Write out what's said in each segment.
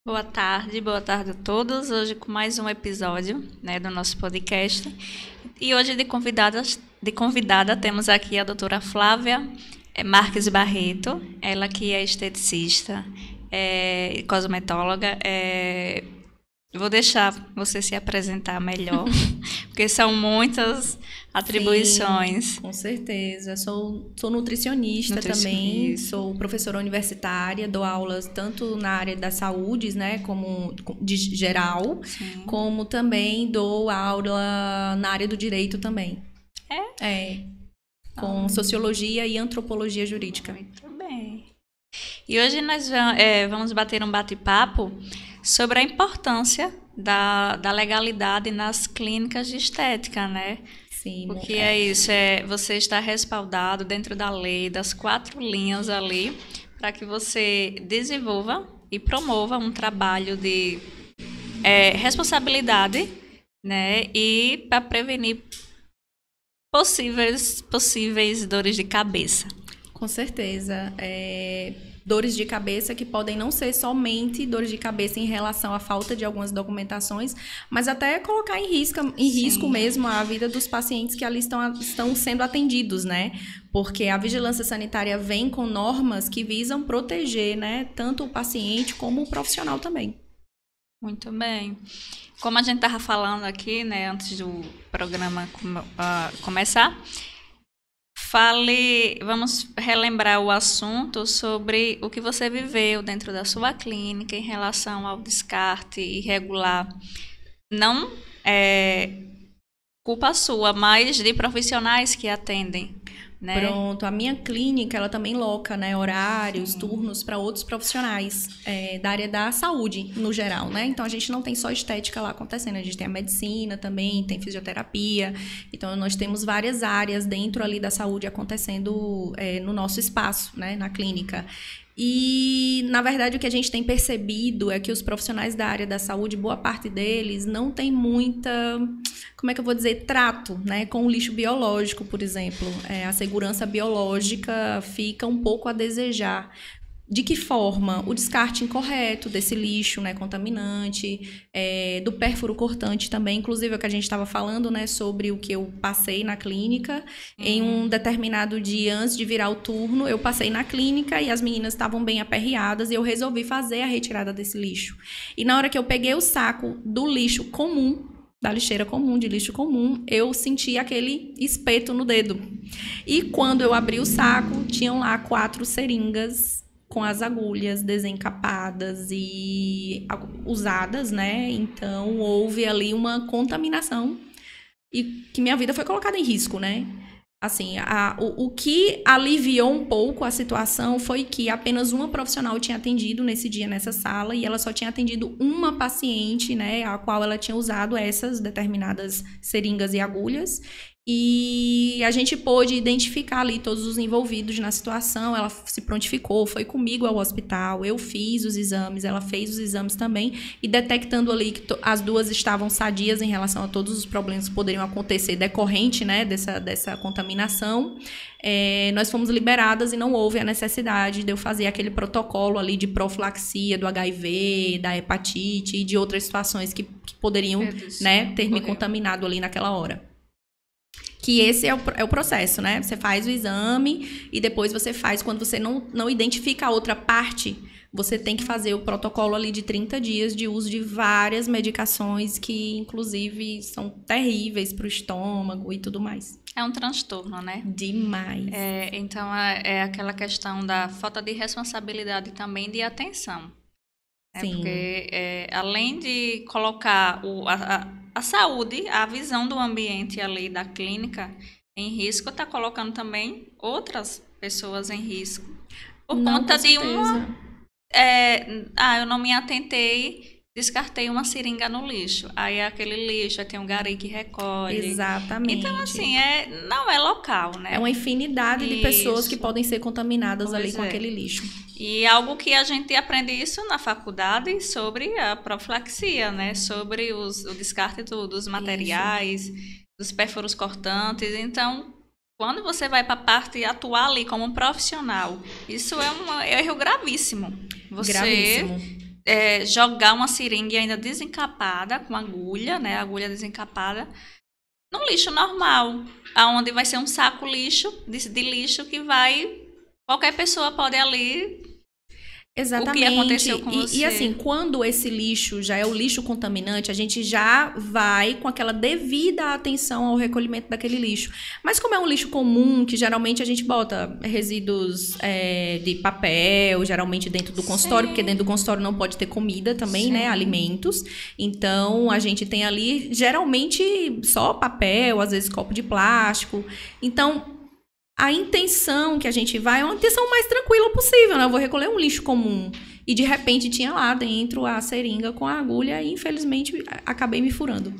Boa tarde a todos. Hoje com mais um episódio, né, do nosso podcast. E hoje de convidada temos aqui a doutora Flávia Marques Barreto, ela que é esteticista, cosmetóloga. Vou deixar você se apresentar melhor, porque são muitas atribuições. Sim, com certeza. Sou nutricionista também, sou professora universitária, dou aulas tanto na área da saúde, né, como de geral, sim, como também dou aula na área do direito também. Com sociologia e antropologia jurídica. Muito bem. E hoje nós vamos bater um bate-papo sobre a importância da legalidade nas clínicas de estética, né? Sim. Porque isso, você está respaldado dentro da lei, das 4 linhas ali, para que você desenvolva e promova um trabalho de responsabilidade, né? E para prevenir possíveis dores de cabeça. Com certeza. Dores de cabeça que podem não ser somente dores de cabeça em relação à falta de algumas documentações, mas até colocar em risco mesmo a vida dos pacientes que ali estão sendo atendidos, né? Porque a vigilância sanitária vem com normas que visam proteger, né, tanto o paciente como o profissional também. Muito bem. Como a gente estava falando aqui, né, antes do programa começar, vamos relembrar o assunto sobre o que você viveu dentro da sua clínica em relação ao descarte irregular. Não é culpa sua, mas de profissionais que atendem, né? Pronto, a minha clínica, ela também loca, né, horários, turnos para outros profissionais da área da saúde, no geral, né? Então, a gente não tem só estética lá acontecendo, a gente tem a medicina também, tem fisioterapia. Então, nós temos várias áreas dentro ali da saúde acontecendo no nosso espaço, né, na clínica. E, na verdade, o que a gente tem percebido é que os profissionais da área da saúde, boa parte deles, não tem muita, como é que eu vou dizer, trato, né, com o lixo biológico, por exemplo. A segurança biológica fica um pouco a desejar. De que forma? O descarte incorreto desse lixo, né, contaminante, do pérfuro cortante também, inclusive o que a gente estava falando, né, sobre o que eu passei na clínica. Em um determinado dia, antes de virar o turno, eu passei na clínica e as meninas estavam bem aperreadas e eu resolvi fazer a retirada desse lixo. E na hora que eu peguei o saco do lixo comum, da lixeira comum, de lixo comum, eu senti aquele espeto no dedo. E quando eu abri o saco, tinham lá 4 seringas com as agulhas desencapadas e usadas, né? Então, houve ali uma contaminação e que minha vida foi colocada em risco, né? Assim, o que aliviou um pouco a situação foi que apenas uma profissional tinha atendido nesse dia nessa sala e ela só tinha atendido uma paciente, né, a qual ela tinha usado essas determinadas seringas e agulhas. E a gente pôde identificar ali todos os envolvidos na situação. Ela se prontificou, foi comigo ao hospital, eu fiz os exames, ela fez os exames também, e detectando ali que as duas estavam sadias em relação a todos os problemas que poderiam acontecer decorrente, né, dessa contaminação, nós fomos liberadas e não houve a necessidade de eu fazer aquele protocolo ali de profilaxia do HIV, da hepatite e de outras situações que poderiam, né, ter me contaminado ali naquela hora. Que esse é o processo, né? Você faz o exame e depois você faz, quando você não identifica a outra parte, você tem que fazer o protocolo ali de 30 dias de uso de várias medicações que, inclusive, são terríveis para o estômago e tudo mais. É um transtorno, né? Demais. Então, é aquela questão da falta de responsabilidade também de atenção. Sim. Porque, além de colocar a saúde, a visão do ambiente ali da clínica em risco, está colocando também outras pessoas em risco. Por conta de uma... eu não me atentei, descartei uma seringa no lixo. Aí aquele lixo, aí tem um gari que recolhe. Exatamente. Então, assim, não é local, né? É uma infinidade de pessoas que podem ser contaminadas ali com aquele lixo. E algo que a gente aprende isso na faculdade sobre a profilaxia, né? Sobre o descarte dos materiais, dos pérfuros cortantes. Então, Quando você vai para a parte atuar ali como um profissional, isso é um erro gravíssimo. Você jogar uma seringa ainda desencapada, com agulha, né? Agulha desencapada, no lixo normal, aonde vai ser um saco lixo, de lixo que qualquer pessoa pode ali. Exatamente. O que aconteceu com você. E assim, quando esse lixo já é o lixo contaminante, a gente já vai com aquela devida atenção ao recolhimento daquele lixo. Mas como é um lixo comum, que geralmente a gente bota resíduos de papel, geralmente dentro do consultório, porque dentro do consultório não pode ter comida também, né? Alimentos. Então, a gente tem ali, geralmente, só papel, às vezes copo de plástico. Então, a intenção que a gente vai é uma intenção mais tranquila possível, né? Eu vou recolher um lixo comum. E, de repente, tinha lá dentro a seringa com a agulha e, infelizmente, acabei me furando.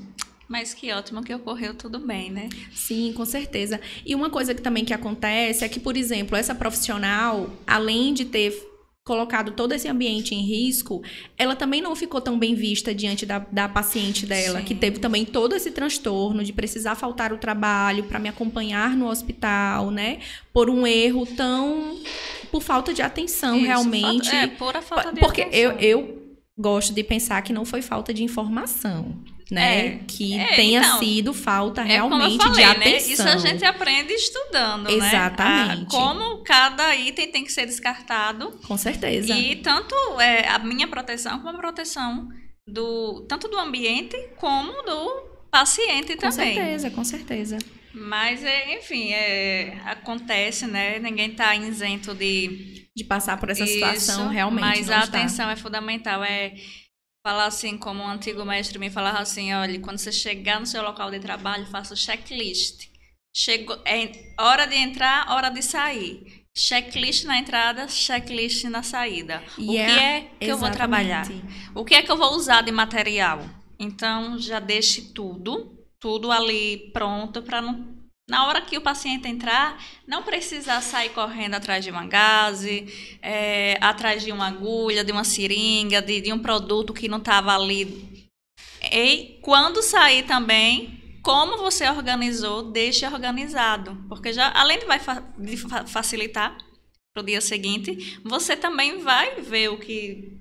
Mas que ótimo que ocorreu tudo bem, né? Sim, com certeza. E uma coisa que também que acontece é que, por exemplo, essa profissional, além de ter colocado todo esse ambiente em risco, ela também não ficou tão bem vista diante da paciente dela, que teve também todo esse transtorno de precisar faltar o trabalho para me acompanhar no hospital, né? Por um erro por falta de atenção, realmente. Pura falta de porque atenção. eu gosto de pensar que não foi falta de informação, né? Que tenha sido falta realmente como eu falei, de atenção. Né? Isso a gente aprende estudando, exatamente. Né? Como cada item tem que ser descartado. Com certeza. E tanto a minha proteção como a proteção tanto do ambiente como do paciente também. Com certeza. Mas, enfim, acontece, né? Ninguém está isento de passar por essa situação, realmente. Mas a atenção é fundamental. Falar assim, como um antigo mestre me falava assim, olha, quando você chegar no seu local de trabalho, faça o checklist. Hora de entrar, hora de sair. Checklist na entrada, checklist na saída. O que é que eu vou trabalhar? O que é que eu vou usar de material? Então, já deixe tudo ali pronto para na hora que o paciente entrar, não precisar sair correndo atrás de uma gaze, atrás de uma agulha, de uma seringa, de um produto que não estava ali. E quando sair também, como você organizou, deixe organizado. Porque além de facilitar para o dia seguinte, você também vai ver o que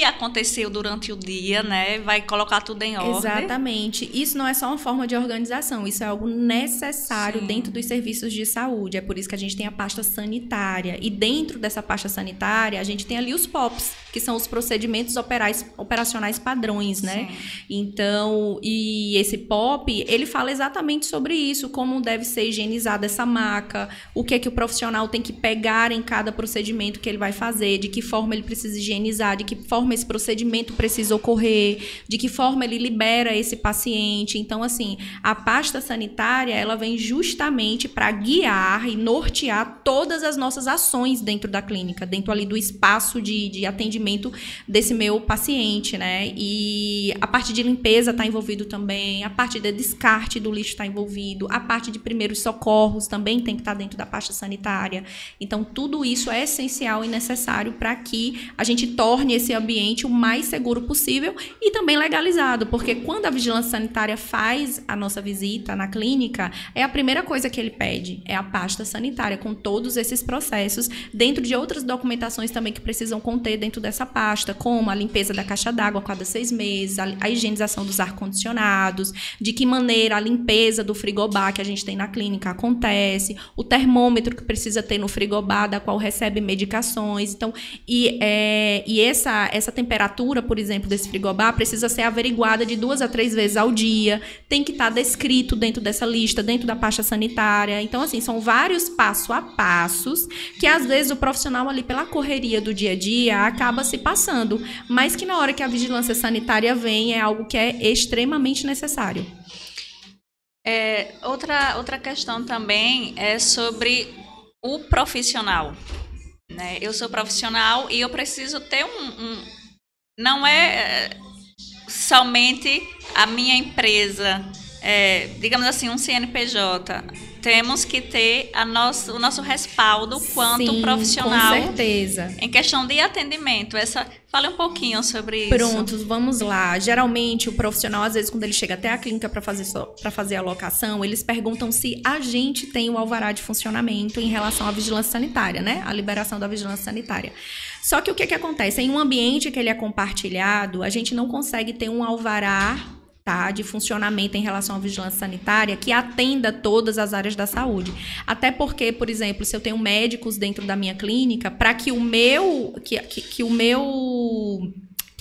aconteceu durante o dia, né? Vai colocar tudo em ordem. Exatamente. Isso não é só uma forma de organização, isso é algo necessário dentro dos serviços de saúde. É por isso que a gente tem a pasta sanitária. E dentro dessa pasta sanitária, a gente tem ali os POPs, que são os procedimentos operacionais padrões, né? Sim. Então, e esse POP, ele fala exatamente sobre isso, como deve ser higienizada essa maca, o que é que o profissional tem que pegar em cada procedimento que ele vai fazer, de que forma ele precisa higienizar, de que forma esse procedimento precisa ocorrer, de que forma ele libera esse paciente. Então, assim, a pasta sanitária, ela vem justamente para guiar e nortear todas as nossas ações dentro da clínica, dentro ali do espaço de atendimento desse meu paciente, né? E a parte de limpeza está envolvido também, a parte de descarte do lixo está envolvido, a parte de primeiros socorros também tem que estar dentro da pasta sanitária. Então, tudo isso é essencial e necessário para que a gente torne esse ambiente o mais seguro possível e também legalizado, porque quando a vigilância sanitária faz a nossa visita na clínica, a primeira coisa que ele pede é a pasta sanitária, com todos esses processos, dentro de outras documentações também que precisam conter dentro dessa pasta, como a limpeza da caixa d'água a cada 6 meses, a higienização dos ar-condicionados, de que maneira a limpeza do frigobar que a gente tem na clínica acontece, o termômetro que precisa ter no frigobar, da qual recebe medicações. Então, essa temperatura, por exemplo, desse frigobar precisa ser averiguada de 2 a 3 vezes ao dia, tem que estar descrito dentro dessa lista, dentro da pasta sanitária. Então, assim, são vários passo a passos que, às vezes, o profissional ali, pela correria do dia a dia, acaba se passando, mas que na hora que a vigilância sanitária vem, é algo que é extremamente necessário. Outra questão também é sobre o profissional. Né? Eu sou profissional e eu preciso ter não é somente a minha empresa, digamos assim, um CNPJ. temos que ter o nosso respaldo quanto Sim, profissional. Com certeza. Em questão de atendimento. Fale um pouquinho sobre isso. Prontos, vamos lá. Geralmente, o profissional, às vezes, quando ele chega até a clínica para fazer a locação, eles perguntam se a gente tem o alvará de funcionamento em relação à vigilância sanitária, né? A liberação da vigilância sanitária. Só que o que acontece? Em um ambiente que ele é compartilhado, a gente não consegue ter um alvará, tá, de funcionamento em relação à vigilância sanitária que atenda todas as áreas da saúde. Até porque, por exemplo, se eu tenho médicos dentro da minha clínica, para que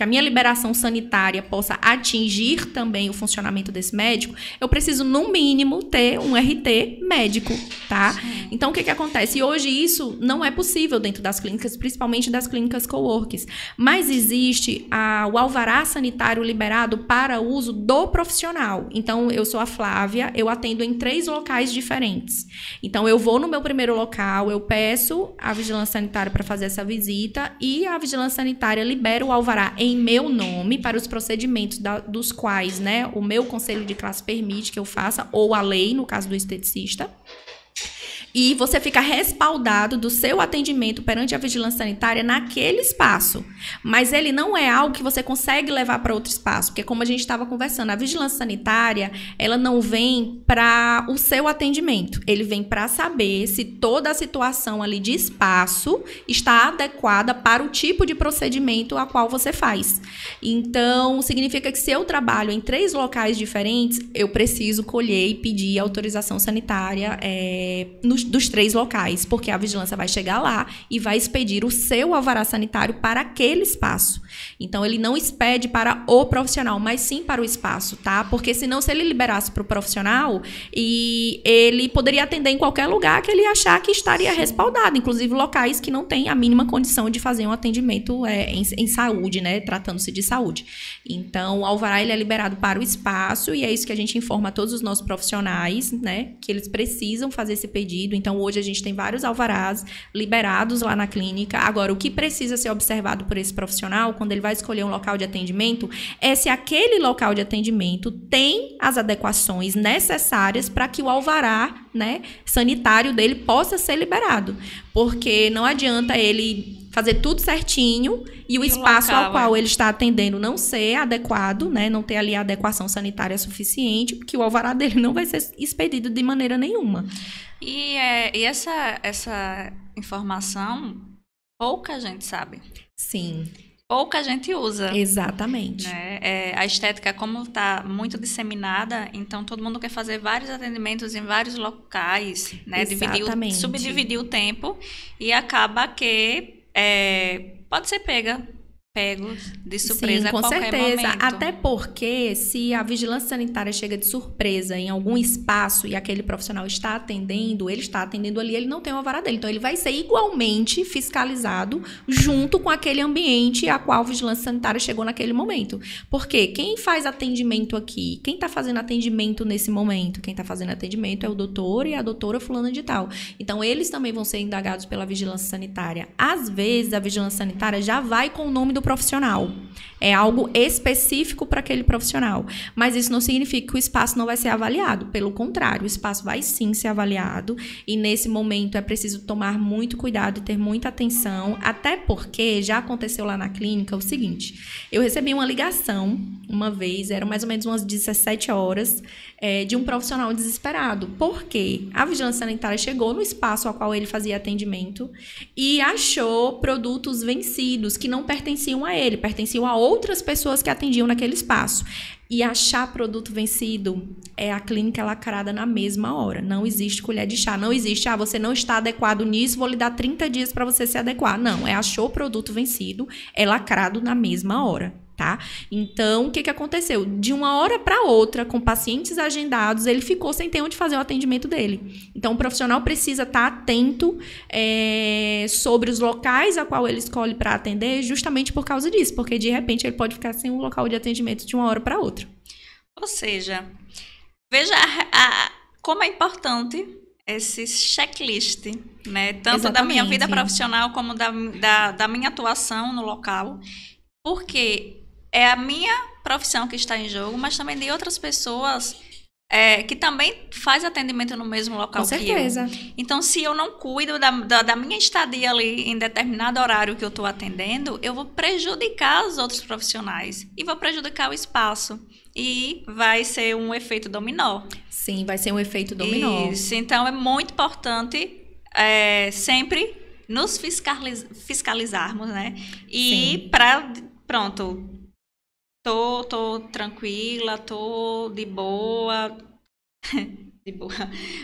a minha liberação sanitária possa atingir também o funcionamento desse médico, eu preciso, no mínimo, ter um RT médico, tá? Sim. Então, o que acontece? E hoje isso não é possível dentro das clínicas, principalmente das clínicas coworks. Mas existe o alvará sanitário liberado para uso do profissional. Então, eu sou a Flávia, eu atendo em 3 locais diferentes. Então, eu vou no meu primeiro local, eu peço a vigilância sanitária para fazer essa visita e a vigilância sanitária libera o alvará em meu nome para os procedimentos dos quais, né, o meu conselho de classe permite que eu faça, ou a lei, no caso do esteticista. E você fica respaldado do seu atendimento perante a vigilância sanitária naquele espaço. Mas ele não é algo que você consegue levar para outro espaço. Porque como a gente estava conversando, a vigilância sanitária, ela não vem para o seu atendimento. Ele vem para saber se toda a situação ali de espaço está adequada para o tipo de procedimento a qual você faz. Então, significa que se eu trabalho em 3 locais diferentes, eu preciso colher e pedir autorização sanitária dos 3 locais, porque a vigilância vai chegar lá e vai expedir o seu alvará sanitário para aquele espaço. Então, ele não expede para o profissional, mas sim para o espaço, tá? Porque senão, se ele liberasse para o profissional, ele poderia atender em qualquer lugar que ele achar que estaria respaldado, inclusive locais que não têm a mínima condição de fazer um atendimento em saúde, né? Tratando-se de saúde. Então, o alvará ele é liberado para o espaço e é isso que a gente informa a todos os nossos profissionais, né? Que eles precisam fazer esse pedido. Então, hoje a gente tem vários alvarás liberados lá na clínica. Agora, o que precisa ser observado por esse profissional, quando ele vai escolher um local de atendimento, é se aquele local de atendimento tem as adequações necessárias para que o alvará, né, sanitário dele possa ser liberado. Porque não adianta ele fazer tudo certinho e o espaço local, ao qual ele está atendendo não ser adequado, né, não ter ali a adequação sanitária suficiente, porque o alvará dele não vai ser expedido de maneira nenhuma. E essa informação, pouca gente sabe. Sim. Pouca gente usa. Exatamente. Né? A estética, como está muito disseminada, então todo mundo quer fazer vários atendimentos em vários locais, né? Subdividir o tempo e acaba que pode ser pego de surpresa. Sim, com a qualquer certeza. momento. Até porque se a vigilância sanitária chega de surpresa em algum espaço e aquele profissional está atendendo, ele está atendendo ali, ele não tem o alvará dele. Então, ele vai ser igualmente fiscalizado junto com aquele ambiente a qual a vigilância sanitária chegou naquele momento. Porque quem faz atendimento aqui? Quem está fazendo atendimento nesse momento? Quem está fazendo atendimento é o doutor e a doutora fulana de tal. Então, eles também vão ser indagados pela vigilância sanitária. Às vezes, a vigilância sanitária já vai com o nome do profissional. É algo específico para aquele profissional. Mas isso não significa que o espaço não vai ser avaliado. Pelo contrário, o espaço vai sim ser avaliado. E nesse momento é preciso tomar muito cuidado e ter muita atenção. Até porque já aconteceu lá na clínica o seguinte. Eu recebi uma ligação uma vez, eram mais ou menos umas 17 horas, de um profissional desesperado. Por quê? A vigilância sanitária chegou no espaço ao qual ele fazia atendimento e achou produtos vencidos que não pertenciam a ele, pertenciam a outras pessoas que atendiam naquele espaço. E achar produto vencido a clínica lacrada na mesma hora. Não existe colher de chá. Não existe, você não está adequado nisso, vou lhe dar 30 dias para você se adequar. Não, achou produto vencido, é lacrado na mesma hora. Tá? Então, o que aconteceu? De uma hora para outra, com pacientes agendados, ele ficou sem ter onde fazer o atendimento dele. Então, o profissional precisa estar atento sobre os locais a qual ele escolhe para atender, justamente por causa disso, porque de repente ele pode ficar sem um local de atendimento de uma hora para outra. Ou seja, veja como é importante esse checklist, né? Tanto Exatamente. Da minha vida profissional como da minha atuação no local, porque é a minha profissão que está em jogo, mas também de outras pessoas que também faz atendimento no mesmo local Com que certeza. eu. Então, se eu não cuido da minha estadia ali em determinado horário que eu estou atendendo, eu vou prejudicar os outros profissionais e vou prejudicar o espaço. E vai ser um efeito dominó. Sim, vai ser um efeito dominó. Isso, então é muito importante sempre nos fiscalizarmos, né? E pronto, tô tranquila, tô de boa,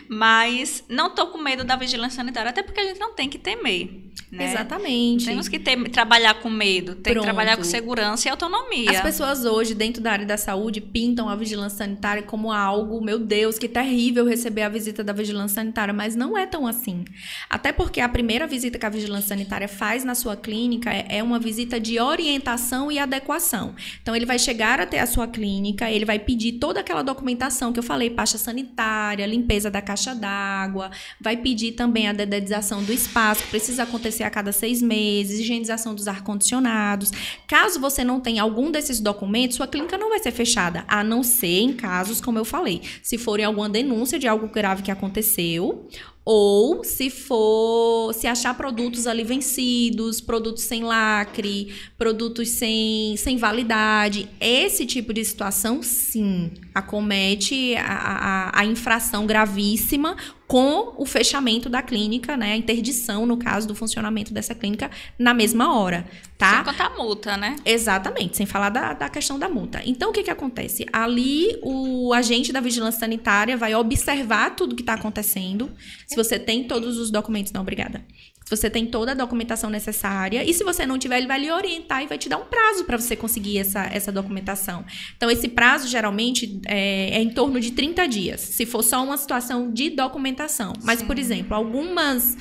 mas não tô com medo da vigilância sanitária, até porque a gente não tem que temer, né? Exatamente. Temos que trabalhar com medo, tem que trabalhar com segurança e autonomia. As pessoas hoje, dentro da área da saúde, pintam a vigilância sanitária como algo, meu Deus, que terrível receber a visita da vigilância sanitária, mas não é tão assim. Até porque a primeira visita que a vigilância sanitária faz na sua clínica é uma visita de orientação e adequação. Então, ele vai chegar até a sua clínica, ele vai pedir toda aquela documentação que eu falei, pasta sanitária, limpeza da caixa d'água, vai pedir também a dedetização do espaço, que precisa acontecer a cada 6 meses, higienização dos ar-condicionados. Caso você não tenha algum desses documentos, sua clínica não vai ser fechada, a não ser em casos, como eu falei, se forem alguma denúncia de algo grave que aconteceu, ou se achar produtos ali vencidos, produtos sem lacre, produtos sem validade. Esse tipo de situação, sim, acomete a infração gravíssima com o fechamento da clínica, né? A interdição, no caso do funcionamento dessa clínica, na mesma hora, tá? Sem contar a multa, né? Exatamente, sem falar da questão da multa. Então, o que acontece? Ali, o agente da vigilância sanitária vai observar tudo que está acontecendo. Se você tem todos os documentos... Não, obrigada. Se você tem toda a documentação necessária. E se você não tiver, ele vai lhe orientar e vai te dar um prazo para você conseguir essa documentação. Então, esse prazo, geralmente, é em torno de 30 dias. Se for só uma situação de documentação. Mas, por exemplo, algumas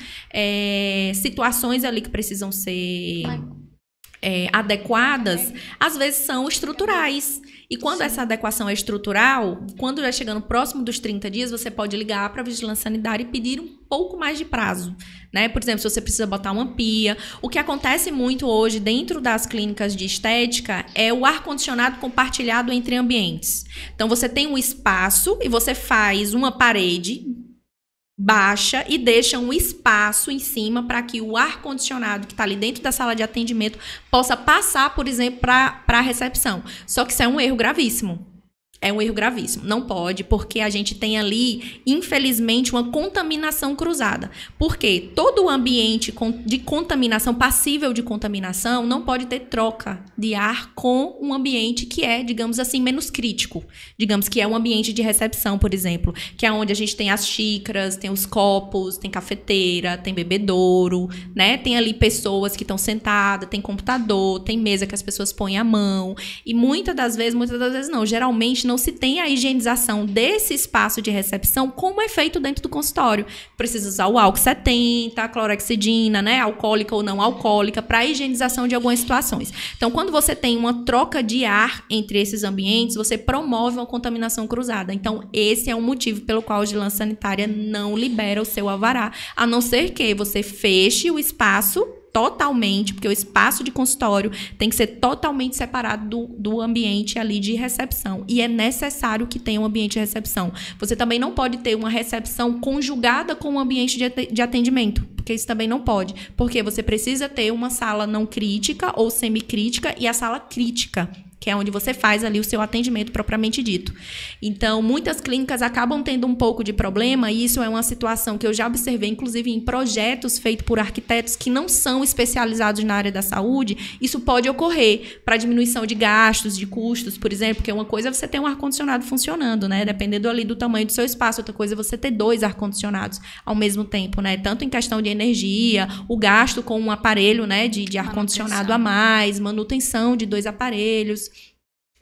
situações ali que precisam ser... adequadas, às vezes são estruturais. E quando essa adequação é estrutural, quando já chegando próximo dos 30 dias, você pode ligar para a vigilância sanitária e pedir um pouco mais de prazo, né? Por exemplo, se você precisa botar uma pia. O que acontece muito hoje dentro das clínicas de estética é o ar-condicionado compartilhado entre ambientes. Então, você tem um espaço e você faz uma parede baixa e deixa um espaço em cima para que o ar-condicionado que está ali dentro da sala de atendimento possa passar, por exemplo, para a recepção. Só que isso é um erro gravíssimo. É um erro gravíssimo. Não pode, porque a gente tem ali, infelizmente, uma contaminação cruzada. Porque todo o ambiente de contaminação, passível de contaminação, não pode ter troca de ar com um ambiente que é, digamos assim, menos crítico. Digamos que é um ambiente de recepção, por exemplo, que é onde a gente tem as xícaras, tem os copos, tem cafeteira, tem bebedouro, né? Tem ali pessoas que estão sentadas, tem computador, tem mesa que as pessoas põem a mão. E muitas das vezes não. Geralmente, não se tem a higienização desse espaço de recepção como é feito dentro do consultório. Precisa usar o álcool 70, a clorexidina, né, alcoólica ou não alcoólica, para a higienização de algumas situações. Então, quando você tem uma troca de ar entre esses ambientes, você promove uma contaminação cruzada. Então, esse é um motivo pelo qual a vigilância sanitária não libera o seu alvará, a não ser que você feche o espaço totalmente, porque o espaço de consultório tem que ser totalmente separado do ambiente ali de recepção. E é necessário que tenha um ambiente de recepção. Você também não pode ter uma recepção conjugada com um ambiente de atendimento, porque isso também não pode. Porque você precisa ter uma sala não crítica ou semicrítica e a sala crítica, que é onde você faz ali o seu atendimento propriamente dito. Então, muitas clínicas acabam tendo um pouco de problema, e isso é uma situação que eu já observei, inclusive em projetos feitos por arquitetos que não são especializados na área da saúde. Isso pode ocorrer para diminuição de gastos, de custos, por exemplo, porque uma coisa é você ter um ar-condicionado funcionando, né? Dependendo ali do tamanho do seu espaço. Outra coisa é você ter 2 ar-condicionados ao mesmo tempo, né? Tanto em questão de energia, o gasto com um aparelho, né, de ar-condicionado a mais, manutenção de 2 aparelhos.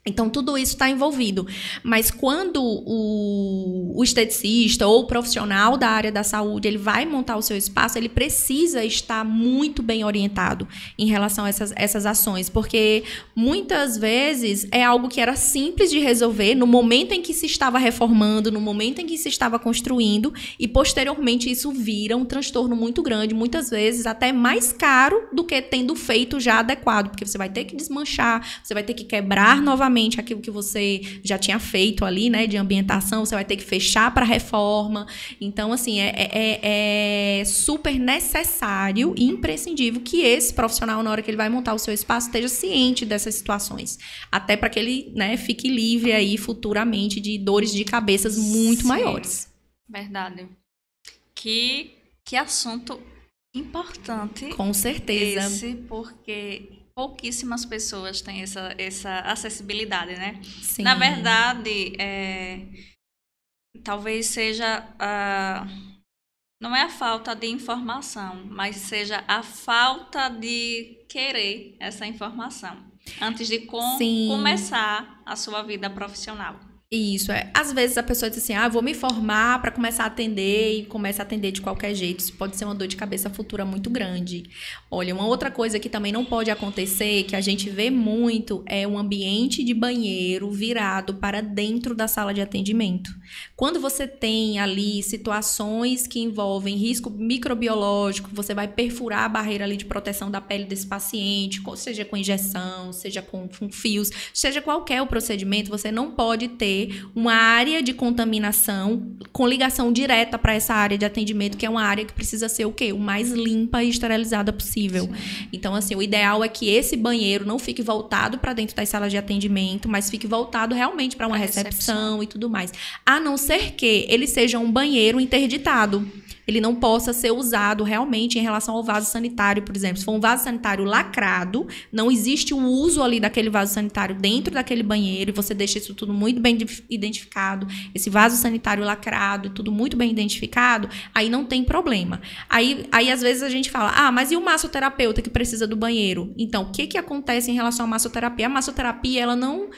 Então, tudo isso está envolvido. Mas quando o esteticista ou o profissional da área da saúde, ele vai montar o seu espaço, ele precisa estar muito bem orientado em relação a essas ações. Porque, muitas vezes, é algo que era simples de resolver no momento em que se estava reformando, no momento em que se estava construindo, e, posteriormente, isso vira um transtorno muito grande, muitas vezes até mais caro do que tendo feito já adequado. Porque você vai ter que desmanchar, você vai ter que quebrar novamente novamente aquilo que você já tinha feito ali, né, de ambientação, você vai ter que fechar para reforma. Então, assim, é super necessário e imprescindível que esse profissional, na hora que ele vai montar o seu espaço, esteja ciente dessas situações. Até para que ele, né, fique livre aí futuramente de dores de cabeças muito maiores. Verdade. Que assunto importante. Com certeza. Esse, porque pouquíssimas pessoas têm essa acessibilidade, né? Sim. Na verdade, talvez seja não é a falta de informação, mas seja a falta de querer essa informação antes de começar a sua vida profissional. Isso, às vezes a pessoa diz assim, vou me formar para começar a atender e começa a atender de qualquer jeito. Isso pode ser uma dor de cabeça futura muito grande. Olha, uma outra coisa que também não pode acontecer, que a gente vê muito, é um ambiente de banheiro virado para dentro da sala de atendimento. Quando você tem ali situações que envolvem risco microbiológico, você vai perfurar a barreira ali de proteção da pele desse paciente, seja com injeção, seja com fios, seja qualquer o procedimento, você não pode ter uma área de contaminação com ligação direta para essa área de atendimento, que é uma área que precisa ser o quê? O mais limpa e esterilizada possível. Sim. Então, assim, o ideal é que esse banheiro não fique voltado para dentro das salas de atendimento, mas fique voltado realmente para uma recepção e tudo mais. A não ser que ele seja um banheiro interditado. Ele não possa ser usado realmente em relação ao vaso sanitário, por exemplo. Se for um vaso sanitário lacrado, não existe o uso ali daquele vaso sanitário dentro daquele banheiro, e você deixa isso tudo muito bem identificado, esse vaso sanitário lacrado, tudo muito bem identificado, aí não tem problema. Aí às vezes a gente fala, mas e o massoterapeuta que precisa do banheiro? Então, o que acontece em relação à massoterapia? A massoterapia, ela não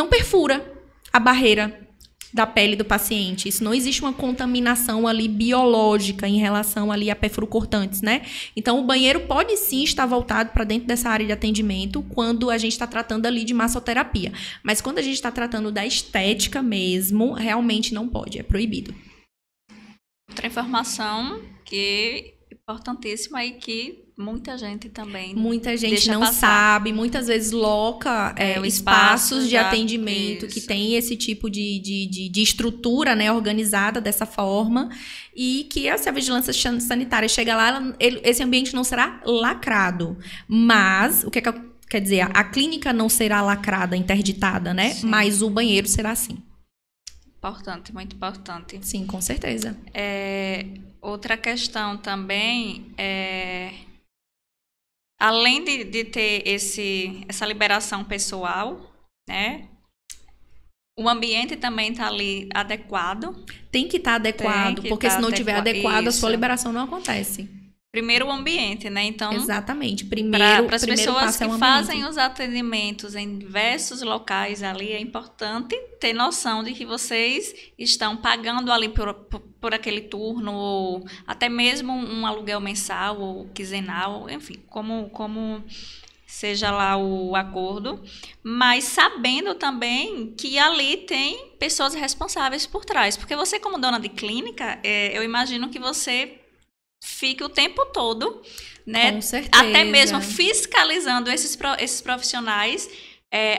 perfura a barreira da pele do paciente. Isso não existe uma contaminação ali biológica em relação ali a perfuro-cortantes, né? Então, o banheiro pode sim estar voltado para dentro dessa área de atendimento quando a gente está tratando ali de massoterapia. Mas quando a gente está tratando da estética mesmo, realmente não pode, é proibido. Outra informação que é importantíssima e que muita gente também não sabe, muitas vezes loca espaços de atendimento que tem esse tipo de estrutura, né, organizada dessa forma, e que se a vigilância sanitária chega lá, esse ambiente não será lacrado. Mas, o que quer dizer? A clínica não será lacrada, interditada, né? Sim. Mas o banheiro será assim. Importante, muito importante. Sim, com certeza. Outra questão também além de ter essa liberação pessoal, né? O ambiente também está ali adequado. Tem que estar adequado, porque se não tiver adequado, a sua liberação não acontece. Primeiro o ambiente, né? Então, exatamente. Para as pessoas que fazem os atendimentos em diversos locais ali, é importante ter noção de que vocês estão pagando ali por aquele turno, ou até mesmo um aluguel mensal ou quinzenal, enfim, como seja lá o acordo, mas sabendo também que ali tem pessoas responsáveis por trás. Porque você, como dona de clínica, eu imagino que você fique o tempo todo, né? Com certeza. Até mesmo fiscalizando esses profissionais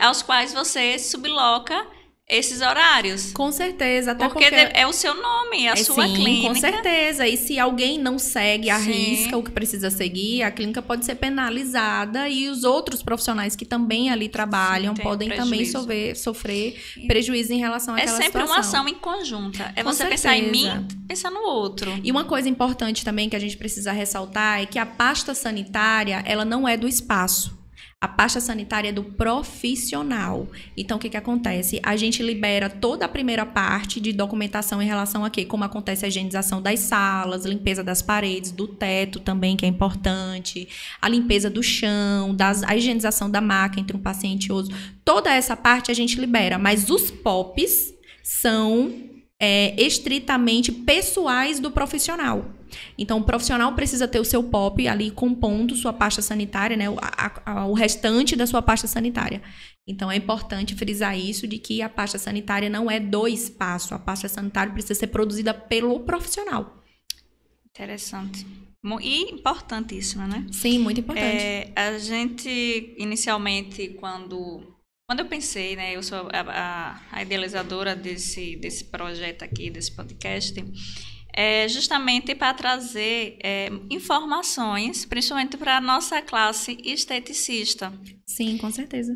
aos quais você subloca esses horários. Com certeza. Até porque é o seu nome, é a sua clínica. Com certeza. E se alguém não segue a risca o que precisa seguir, a clínica pode ser penalizada, e os outros profissionais que também ali trabalham podem também sofrer prejuízo em relação àquela situação. É sempre uma ação em conjunta. É você pensar em mim, pensar no outro. E uma coisa importante também que a gente precisa ressaltar é que a pasta sanitária, ela não é do espaço. A pasta sanitária é do profissional. Então, o que acontece? A gente libera toda a primeira parte de documentação em relação a quê? Como acontece a higienização das salas, limpeza das paredes, do teto também, que é importante, a limpeza do chão, a higienização da maca entre um paciente e outro. Toda essa parte a gente libera, mas os POPs são estritamente pessoais do profissional. Então, o profissional precisa ter o seu POP ali compondo sua pasta sanitária, né? O restante da sua pasta sanitária. Então, é importante frisar isso, de que a pasta sanitária não é do espaço. A pasta sanitária precisa ser produzida pelo profissional. Interessante. E importantíssima, né? Sim, muito importante. A gente, inicialmente, quando quando eu pensei, né, eu sou a idealizadora desse projeto aqui, desse podcast, justamente para trazer informações, principalmente para a nossa classe esteticista. Sim, com certeza.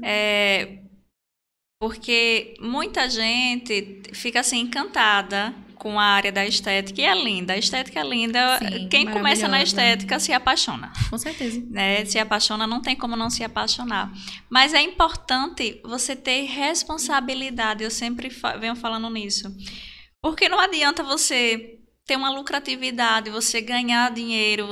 Porque muita gente fica assim encantada com a área da estética e é linda. A estética é linda. Sim, quem começa na estética se apaixona. Com certeza. Né? Se apaixona, não tem como não se apaixonar. Mas é importante você ter responsabilidade. Eu sempre venho falando nisso. Porque não adianta você ter uma lucratividade, você ganhar dinheiro,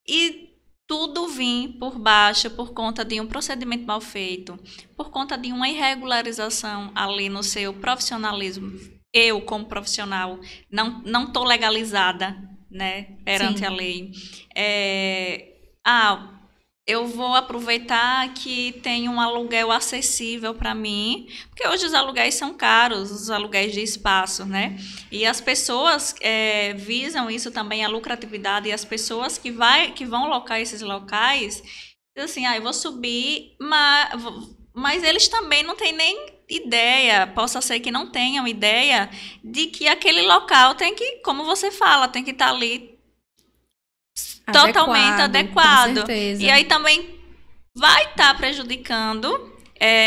e tudo vir por baixo por conta de um procedimento mal feito, por conta de uma irregularização ali no seu profissionalismo. Eu, como profissional, não estou legalizada, né, perante Sim. a lei. Eu vou aproveitar que tem um aluguel acessível para mim, porque hoje os aluguéis são caros, os aluguéis de espaço, né? E as pessoas visam isso também, a lucratividade, e as pessoas que vão locar esses locais, assim, eu vou subir, mas eles também não têm nem ideia, possa ser que não tenham ideia de que aquele local tem que, como você fala, tem que estar ali totalmente adequado. Com certeza. E aí também vai estar prejudicando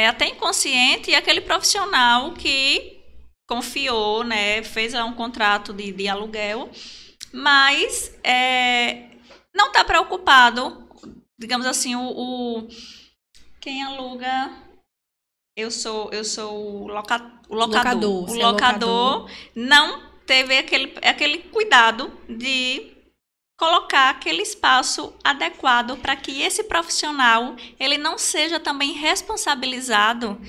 até inconsciente aquele profissional que confiou, né, fez lá um contrato de aluguel, mas não está preocupado, digamos assim, quem aluga, eu sou o locador. O locador não teve aquele cuidado de colocar aquele espaço adequado para que esse profissional ele não seja também responsabilizado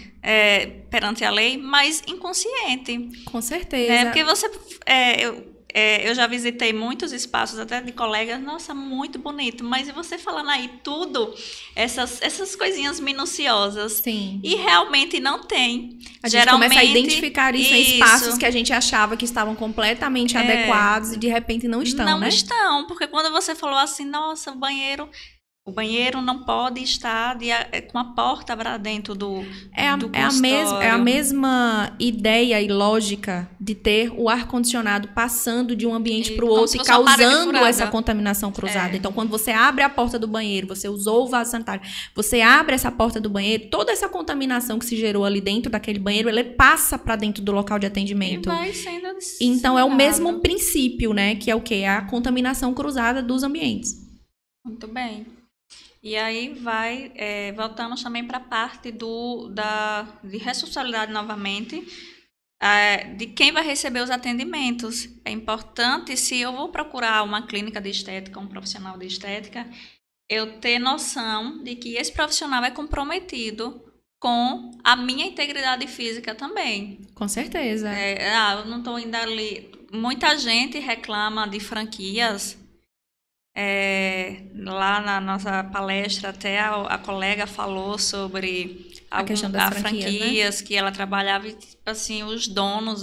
perante a lei, mas inconsciente. Com certeza. Porque eu já visitei muitos espaços, até de colegas, nossa, muito bonito, mas e você falando aí tudo, essas coisinhas minuciosas. Sim. E realmente não tem. A gente começa a identificar isso em espaços que a gente achava que estavam completamente adequados e de repente não estão, não né? Não estão, porque quando você falou assim, nossa, o banheiro não pode estar com a porta para dentro do consultório. É a mesma ideia e lógica de ter o ar-condicionado passando de um ambiente para o outro e causando essa contaminação cruzada. Então, quando você abre a porta do banheiro, você usou o vaso sanitário, você abre essa porta do banheiro, toda essa contaminação que se gerou ali dentro daquele banheiro, ela passa para dentro do local de atendimento. E vai sendo então, é o mesmo princípio, né? Que é o quê? A contaminação cruzada dos ambientes. Muito bem. E aí voltamos também para a parte de responsabilidade novamente, de quem vai receber os atendimentos. É importante, se eu vou procurar uma clínica de estética, um profissional de estética, eu ter noção de que esse profissional é comprometido com a minha integridade física também. Com certeza. Eu não estou indo ali. Muita gente reclama de franquias. Lá na nossa palestra até a colega falou sobre a questão das franquias, né? Que ela trabalhava e, assim, os donos,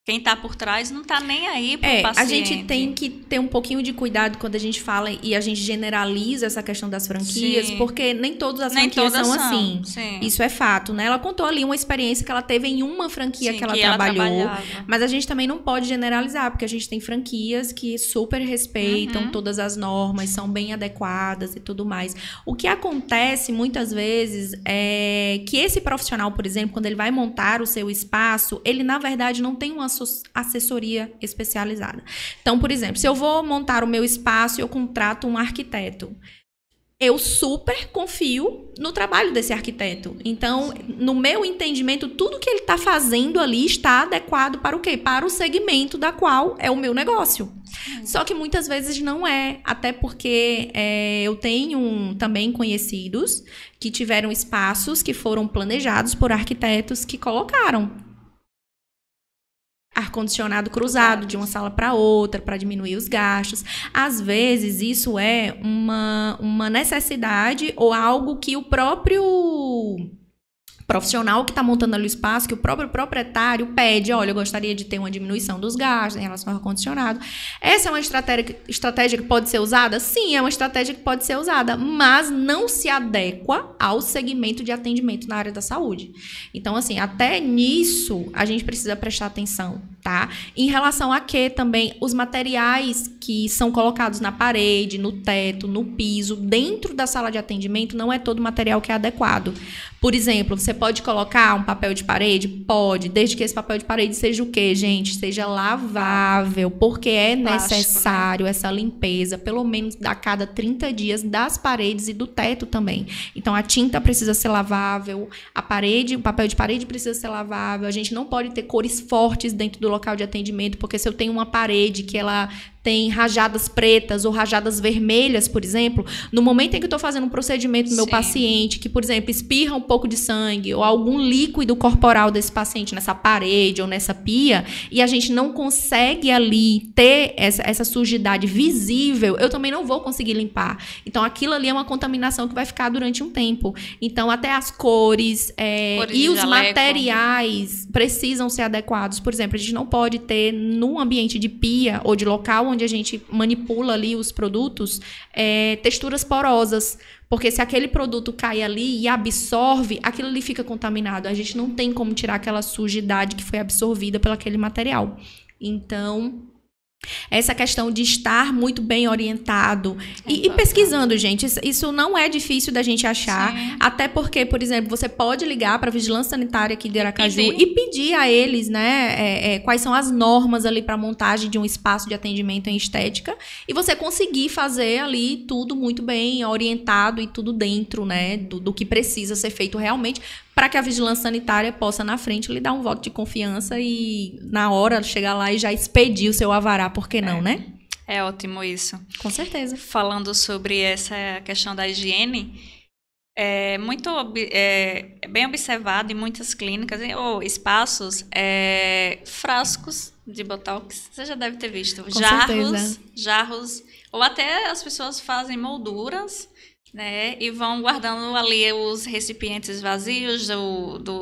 quem está por trás não está nem aí para o paciente. A gente tem que ter um pouquinho de cuidado quando a gente fala e a gente generaliza essa questão das franquias, Sim. Porque nem todas as franquias são assim. Sim. Isso é fato, né? Ela contou ali uma experiência que ela teve em uma franquia que ela trabalhou. Mas a gente também não pode generalizar, porque a gente tem franquias que super respeitam todas as normas, são bem adequadas e tudo mais. O que acontece muitas vezes é que esse profissional, por exemplo, quando ele vai montar o seu espaço, ele na verdade não tem uma assessoria especializada. Então, por exemplo, se eu vou montar o meu espaço e eu contrato um arquiteto, eu super confio no trabalho desse arquiteto. Então, no meu entendimento, tudo que ele está fazendo ali está adequado para o quê? Para o segmento da qual é o meu negócio. Só que muitas vezes não é, até porque eu tenho também conhecidos que tiveram espaços que foram planejados por arquitetos que colocaram ar-condicionado cruzado de uma sala para outra, para diminuir os gastos. Às vezes, isso é uma necessidade ou algo que o próprio profissional que está montando ali o espaço, que o próprio proprietário pede, olha, eu gostaria de ter uma diminuição dos gastos em relação ao ar-condicionado. Essa é uma estratégia que pode ser usada? Sim, é uma estratégia que pode ser usada, mas não se adequa ao segmento de atendimento na área da saúde. Então, assim, até nisso a gente precisa prestar atenção, tá? Em relação a que também os materiais que são colocados na parede, no teto, no piso, dentro da sala de atendimento, não é todo material que é adequado. Por exemplo, você pode colocar um papel de parede? Pode, desde que esse papel de parede seja o quê, gente? Seja lavável, porque é necessário essa limpeza, pelo menos a cada 30 dias, das paredes e do teto também. Então, a tinta precisa ser lavável, a parede, o papel de parede precisa ser lavável, a gente não pode ter cores fortes dentro do local de atendimento, porque se eu tenho uma parede que ela tem rajadas pretas ou rajadas vermelhas, por exemplo, no momento em que eu estou fazendo um procedimento no meu paciente, que, por exemplo, espirra um pouco de sangue ou algum líquido corporal desse paciente nessa parede ou nessa pia, e a gente não consegue ali ter essa sujidade visível, eu também não vou conseguir limpar. Então, aquilo ali é uma contaminação que vai ficar durante um tempo. Então, até as cores e os materiais precisam ser adequados. Por exemplo, a gente não pode ter num ambiente de pia ou de local onde a gente manipula ali os produtos, texturas porosas. Porque se aquele produto cai ali e absorve, aquilo ali fica contaminado. A gente não tem como tirar aquela sujidade que foi absorvida pelo aquele material. Então, essa questão de estar muito bem orientado e pesquisando, gente, isso não é difícil da gente achar. Sim. Até porque, por exemplo, você pode ligar para a Vigilância Sanitária aqui de Aracaju e pedir a eles, né, quais são as normas ali para montagem de um espaço de atendimento em estética, e você conseguir fazer ali tudo muito bem orientado e tudo dentro, né, do que precisa ser feito realmente, para que a Vigilância Sanitária possa, na frente, lhe dar um voto de confiança e, na hora, chegar lá e já expedir o seu alvará, por que não, né? É ótimo isso. Com certeza. Falando sobre essa questão da higiene, é bem observado em muitas clínicas ou espaços, frascos de botox. Você já deve ter visto. Com certeza. Jarros, ou até as pessoas fazem molduras, né, e vão guardando ali os recipientes vazios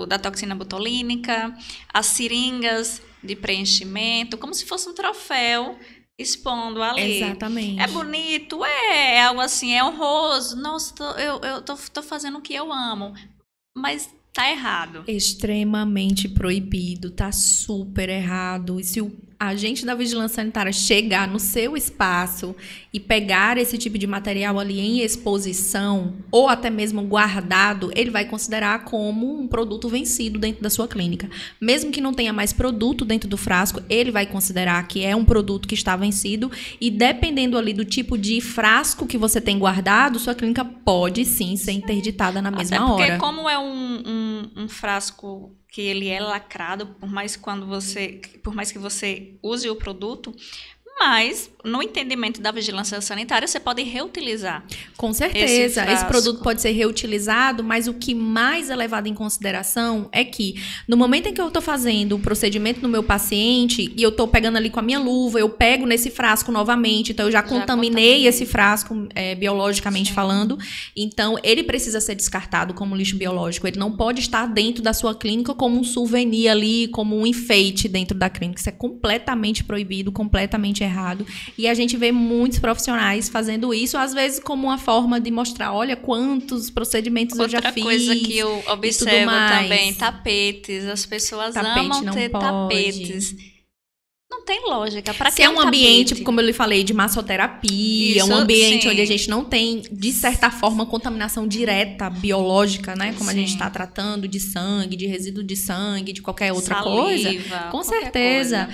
da toxina botulínica, as seringas de preenchimento, como se fosse um troféu expondo ali. Exatamente. É bonito, é algo assim, é honroso. Nossa, eu tô fazendo o que eu amo, mas tá errado. Extremamente proibido, tá super errado. E se o agente da Vigilância Sanitária chegar no seu espaço e pegar esse tipo de material ali em exposição, ou até mesmo guardado, ele vai considerar como um produto vencido dentro da sua clínica. Mesmo que não tenha mais produto dentro do frasco, ele vai considerar que é um produto que está vencido, e dependendo ali do tipo de frasco que você tem guardado, sua clínica pode sim ser interditada na mesma hora. Porque como é um frasco que ele é lacrado, por mais que você use o produto, mas no entendimento da Vigilância Sanitária, você pode reutilizar. Com certeza, esse produto pode ser reutilizado, mas o que mais é levado em consideração é que no momento em que eu estou fazendo o procedimento no meu paciente e eu estou pegando ali com a minha luva, eu pego nesse frasco novamente, então eu já contaminei esse frasco biologicamente falando, então ele precisa ser descartado como lixo biológico, ele não pode estar dentro da sua clínica como um souvenir ali, como um enfeite dentro da clínica. Isso é completamente proibido, completamente errado. E a gente vê muitos profissionais fazendo isso, às vezes como uma forma de mostrar, olha quantos procedimentos eu já fiz. Outra coisa que eu observo também, tapetes. As pessoas amam ter tapetes. Não tem lógica. Para que é um ambiente, como eu lhe falei, de massoterapia, um ambiente onde a gente não tem, de certa forma, contaminação direta, biológica, né? Como a gente está tratando de sangue, de resíduo de sangue, de qualquer outra coisa. Com certeza.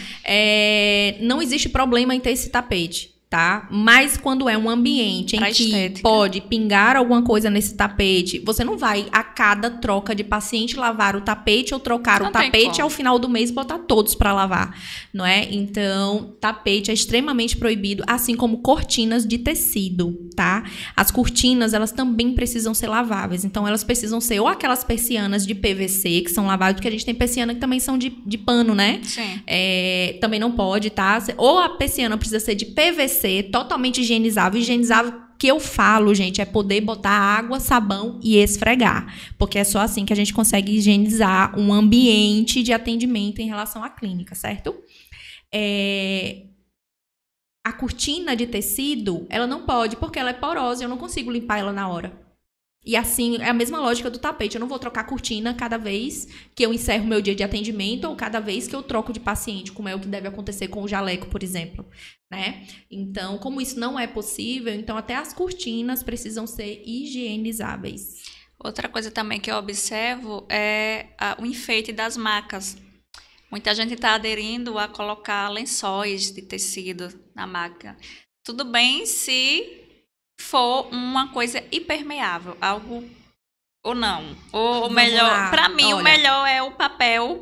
Não existe problema em ter esse tapete. Tá? Mas quando é um ambiente em que pode pingar alguma coisa nesse tapete, você não vai a cada troca de paciente lavar o tapete ou trocar o tapete ao final do mês botar todos para lavar, não é? Então, tapete é extremamente proibido, assim como cortinas de tecido, tá? As cortinas, elas também precisam ser laváveis, então elas precisam ser ou aquelas persianas de PVC, que são laváveis, porque a gente tem persiana que também são de pano, né? Sim. Também não pode, tá? Ou a persiana precisa ser de PVC, totalmente higienizável que eu falo, gente, é poder botar água, sabão e esfregar. Porque é só assim que a gente consegue higienizar um ambiente de atendimento em relação à clínica, certo? A cortina de tecido, ela não pode, porque ela é porosa, eu não consigo limpar ela na hora. E assim, é a mesma lógica do tapete. Eu não vou trocar cortina cada vez que eu encerro meu dia de atendimento ou cada vez que eu troco de paciente, como é o que deve acontecer com o jaleco, por exemplo, né? Então, como isso não é possível, então até as cortinas precisam ser higienizáveis. Outra coisa também que eu observo é o enfeite das macas. Muita gente está aderindo a colocar lençóis de tecido na maca. Tudo bem se for uma coisa impermeável, algo ou não. Ou melhor, para mim, olha, o melhor é o papel,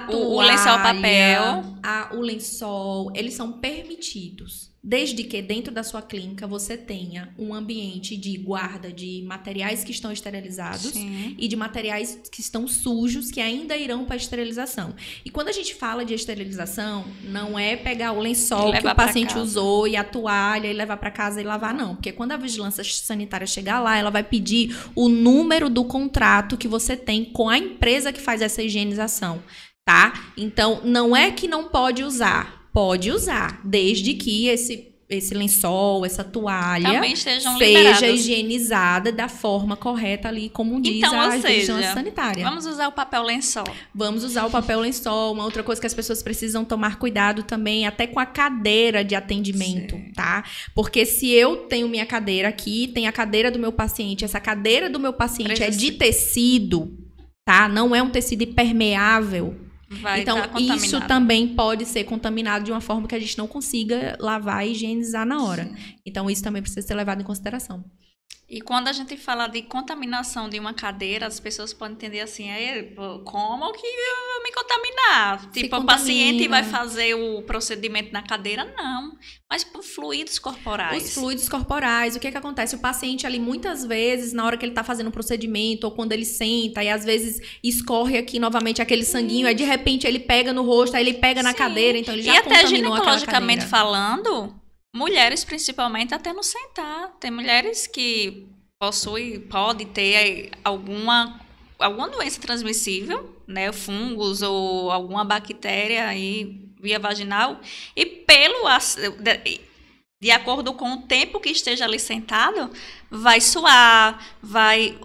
o lençol papel. O lençol, eles são permitidos. Desde que dentro da sua clínica você tenha um ambiente de guarda de materiais que estão esterilizados. Sim. E de materiais que estão sujos, que ainda irão para a esterilização. E quando a gente fala de esterilização, não é pegar o lençol que o paciente usou e a toalha e levar para casa e lavar, não. Porque quando a vigilância sanitária chegar lá, ela vai pedir o número do contrato que você tem com a empresa que faz essa higienização, tá? Então, não é que não pode usar. Pode usar, desde que esse lençol, essa toalha seja higienizada da forma correta ali, como diz a vigilância sanitária. Vamos usar o papel lençol. Vamos usar o papel lençol. Uma outra coisa que as pessoas precisam tomar cuidado também, até com a cadeira de atendimento, sim, tá? Porque se eu tenho minha cadeira aqui, tem a cadeira do meu paciente, essa cadeira do meu paciente é de tecido, tá? Não é um tecido impermeável. Então, isso também pode ser contaminado de uma forma que a gente não consiga lavar e higienizar na hora. Sim. Então, isso também precisa ser levado em consideração. E quando a gente fala de contaminação de uma cadeira, as pessoas podem entender assim, como que eu vou me contaminar? Tipo, o paciente vai fazer o procedimento na cadeira? Não. Mas por fluidos corporais. Os fluidos corporais, o que acontece? O paciente ali, muitas vezes, na hora que ele está fazendo o procedimento, ou quando ele senta, e às vezes escorre aqui novamente aquele sanguinho, aí de repente ele pega no rosto, aí ele pega na cadeira, então ele já contaminou aquela cadeira. E até ginecologicamente falando, mulheres, principalmente, até no sentar. Tem mulheres que podem ter alguma doença transmissível, né? Fungos ou alguma bactéria aí via vaginal. E de acordo com o tempo que esteja ali sentado, vai suar, vai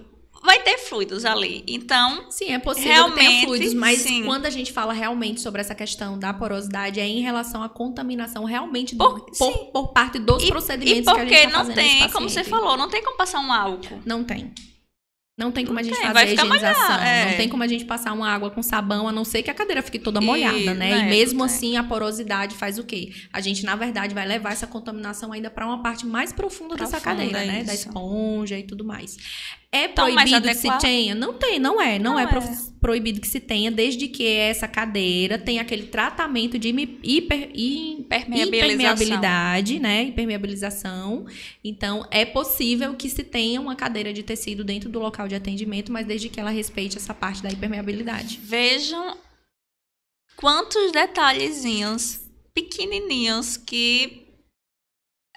ter fluidos ali. Então, sim, é possível que tenha fluidos, mas sim, quando a gente fala realmente sobre essa questão da porosidade, é em relação à contaminação realmente por parte dos procedimentos que a gente está fazendo. E porque não tem, como você falou, não tem como passar um álcool. Não tem. Não tem como a gente fazer a higienização. Não tem como a gente passar uma água com sabão, a não ser que a cadeira fique toda molhada, né? E mesmo assim, a porosidade faz o quê? A gente, na verdade, vai levar essa contaminação ainda para uma parte mais profunda dessa cadeira, né? Da esponja e tudo mais. É proibido que se tenha? Não tem, não é proibido que se tenha, desde que essa cadeira tenha aquele tratamento de impermeabilidade, né? Impermeabilização. Então, é possível que se tenha uma cadeira de tecido dentro do local de atendimento, mas desde que ela respeite essa parte da impermeabilidade. Vejam quantos detalhezinhos pequenininhos que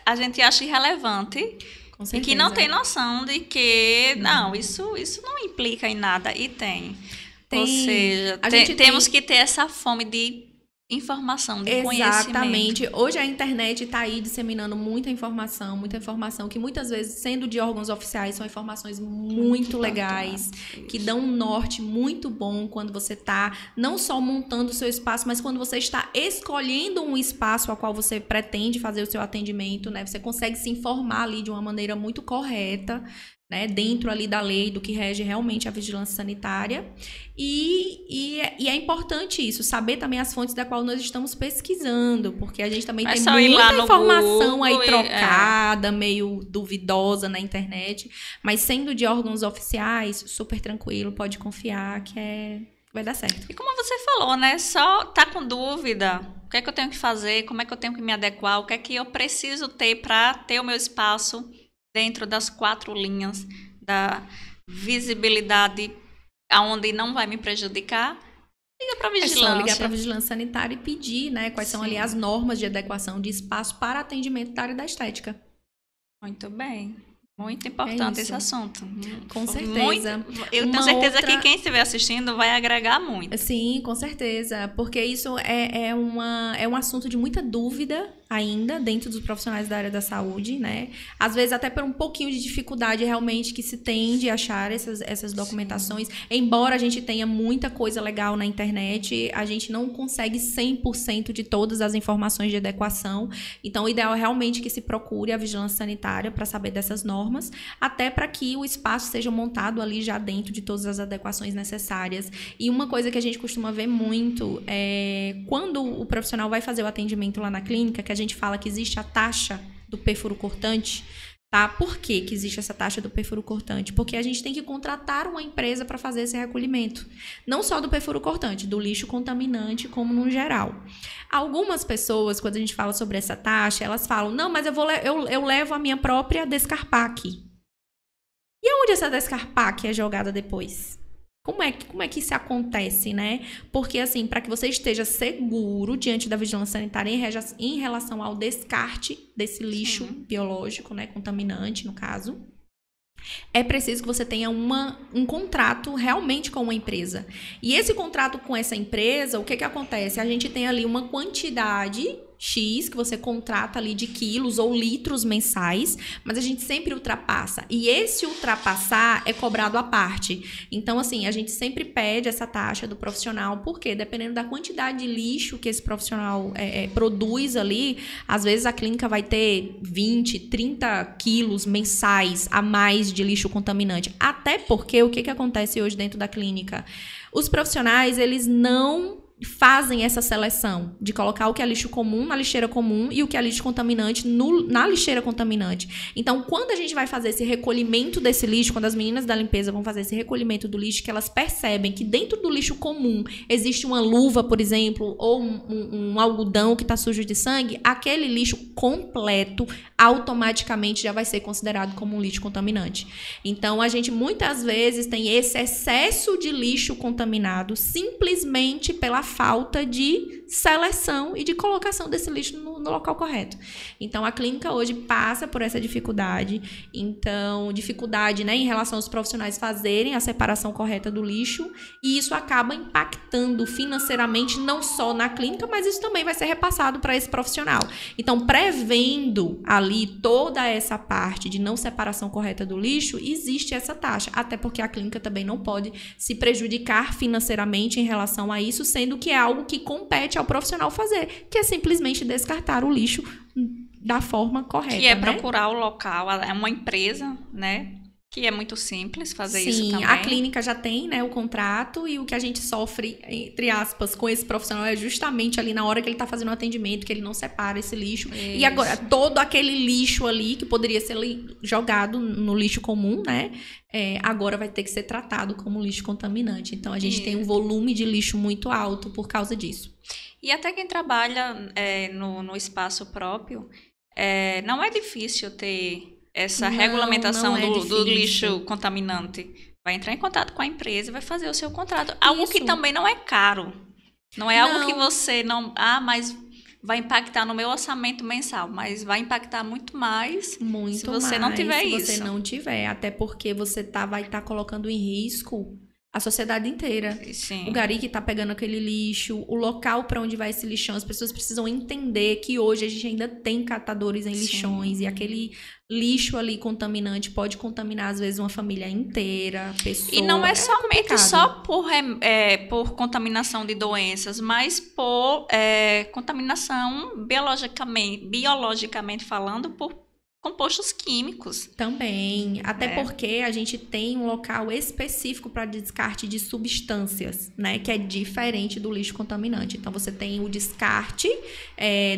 a gente acha irrelevante. E que não tem noção de que, não, isso não implica em nada. E tem. Ou seja, temos que ter essa fome de informação, de conhecimento. Exatamente. Hoje a internet está aí disseminando muita informação que muitas vezes, sendo de órgãos oficiais, são informações muito legais, que dão um norte muito bom quando você está não só montando o seu espaço, mas quando você está escolhendo um espaço ao qual você pretende fazer o seu atendimento, né? Você consegue se informar ali de uma maneira muito correta, né, dentro ali da lei, do que rege realmente a vigilância sanitária. E é importante isso, saber também as fontes da qual nós estamos pesquisando, porque a gente também tem muita informação aí trocada, meio duvidosa na internet, mas sendo de órgãos oficiais, super tranquilo, pode confiar que vai dar certo. E como você falou, né, só tá com dúvida, o que é que eu tenho que fazer, como é que eu tenho que me adequar, o que é que eu preciso ter para ter o meu espaço dentro das 4 linhas da visibilidade, aonde não vai me prejudicar, liga para a vigilância. É só ligar para a vigilância sanitária e pedir, né, quais são ali as normas de adequação de espaço para atendimento da área da estética. Muito bem. Muito importante esse assunto. Com certeza. Eu tenho certeza que quem estiver assistindo vai agregar muito. Sim, com certeza. Porque isso é um assunto de muita dúvida ainda dentro dos profissionais da área da saúde, né? Às vezes até por um pouquinho de dificuldade realmente que se tem de achar essas documentações. Sim. Embora a gente tenha muita coisa legal na internet, a gente não consegue 100% de todas as informações de adequação. Então, o ideal é realmente que se procure a vigilância sanitária para saber dessas normas, até para que o espaço seja montado ali já dentro de todas as adequações necessárias. E uma coisa que a gente costuma ver muito é quando o profissional vai fazer o atendimento lá na clínica, que a gente fala que existe a taxa do perfuro cortante, tá? Por que que existe essa taxa do perfuro cortante? Porque a gente tem que contratar uma empresa para fazer esse recolhimento. Não só do perfuro cortante, do lixo contaminante, como no geral. Algumas pessoas, quando a gente fala sobre essa taxa, elas falam, não, mas eu levo a minha própria Descarpac. E aonde essa Descarpac é jogada depois? Como é que isso acontece, né? Porque, assim, para que você esteja seguro diante da vigilância sanitária em relação ao descarte desse lixo biológico, né, contaminante, no caso, é preciso que você tenha um contrato realmente com uma empresa. E esse contrato com essa empresa, o que acontece? A gente tem ali uma quantidade X, que você contrata ali de quilos ou litros mensais, mas a gente sempre ultrapassa. E esse ultrapassar é cobrado à parte. Então, assim, a gente sempre pede essa taxa do profissional, porque dependendo da quantidade de lixo que esse profissional produz ali, às vezes a clínica vai ter 20, 30 quilos mensais a mais de lixo contaminante. Até porque o que acontece hoje dentro da clínica? Os profissionais, eles não fazem essa seleção de colocar o que é lixo comum na lixeira comum e o que é lixo contaminante na lixeira contaminante. Então, quando a gente vai fazer esse recolhimento desse lixo, quando as meninas da limpeza vão fazer esse recolhimento do lixo, que elas percebem que dentro do lixo comum existe uma luva, por exemplo, ou um algodão que está sujo de sangue, aquele lixo completo automaticamente já vai ser considerado como um lixo contaminante. Então, a gente muitas vezes tem esse excesso de lixo contaminado simplesmente pela falta de seleção e de colocação desse lixo no local correto. Então, a clínica hoje passa por essa dificuldade. Então, dificuldade, né, em relação aos profissionais fazerem a separação correta do lixo, e isso acaba impactando financeiramente não só na clínica, mas isso também vai ser repassado para esse profissional. Então, prevendo ali toda essa parte de não separação correta do lixo, existe essa taxa, até porque a clínica também não pode se prejudicar financeiramente em relação a isso, sendo que é algo que compete ao profissional fazer, que é simplesmente descartar o lixo da forma correta. Que é, né, procurar o local, é uma empresa, né? Que é muito simples fazer isso também. Sim, a clínica já tem, né, o contrato, e o que a gente sofre, entre aspas, com esse profissional é justamente ali na hora que ele está fazendo o atendimento, que ele não separa esse lixo. Isso. E agora, todo aquele lixo ali, que poderia ser jogado no lixo comum, né, agora vai ter que ser tratado como lixo contaminante. Então, a gente tem um volume de lixo muito alto por causa disso. E até quem trabalha no espaço próprio, não é difícil ter essa regulamentação do lixo contaminante. Vai entrar em contato com a empresa e vai fazer o seu contrato. Algo que também não é caro. Não é algo que você não... mas vai impactar no meu orçamento mensal. Mas vai impactar muito mais se você não tiver isso. Se você não tiver. Até porque você vai estar colocando em risco a sociedade inteira. Sim. O gari que tá pegando aquele lixo, o local para onde vai esse lixão. As pessoas precisam entender que hoje a gente ainda tem catadores em lixões. Sim. E aquele lixo ali contaminante pode contaminar, às vezes, uma família inteira, pessoa. E não é somente só por contaminação de doenças, mas por contaminação biologicamente falando, por compostos químicos. Também. Até porque a gente tem um local específico para descarte de substâncias, né? Que é diferente do lixo contaminante. Então, você tem o descarte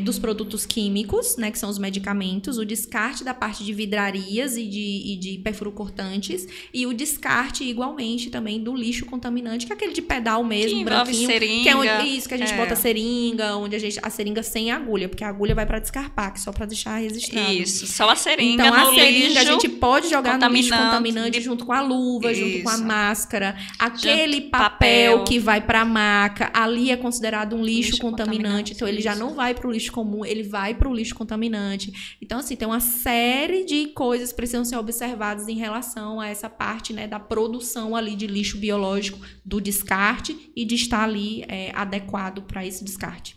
dos produtos químicos, né? Que são os medicamentos. O descarte da parte de vidrarias e de perfuro-cortantes. E o descarte, igualmente, também do lixo contaminante, que é aquele de pedal mesmo, que branquinho. Seringa. Que é isso, que a gente bota seringa, onde a seringa sem agulha. Porque a agulha vai para Descarpac, só para deixar registrado. Isso, só a seringa Então, a no seringa lixo a gente pode jogar no lixo contaminante de- junto com a luva, junto com a Isso. máscara. Aquele Junto- papel papel. que vai para a maca, ali é considerado um lixo Lixo contaminante. contaminante, Então, ele já isso. não vai para o lixo comum, ele vai para o lixo contaminante. Então, assim, tem uma série de coisas que precisam ser observadas em relação a essa parte, né, da produção ali de lixo biológico, do descarte e de estar ali adequado para esse descarte.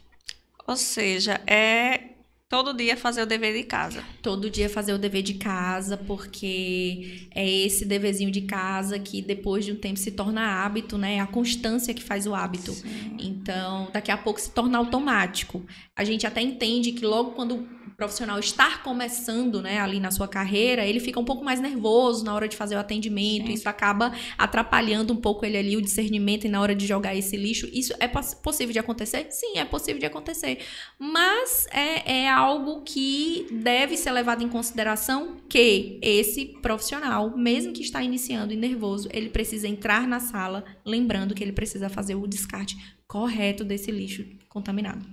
Ou seja, é todo dia fazer o dever de casa. Todo dia fazer o dever de casa, porque é esse deverzinho de casa que depois de um tempo se torna hábito, né? É a constância que faz o hábito. Sim. Então, daqui a pouco se torna automático. A gente até entende que logo quando o profissional está começando, né, ali na sua carreira, ele fica um pouco mais nervoso na hora de fazer o atendimento. Sim. Isso acaba atrapalhando um pouco ele ali, o discernimento e na hora de jogar esse lixo. Isso é possível de acontecer? Sim, é possível de acontecer. Mas é algo que deve ser levado em consideração que esse profissional, mesmo que está iniciando e nervoso, ele precisa entrar na sala lembrando que ele precisa fazer o descarte correto desse lixo contaminado.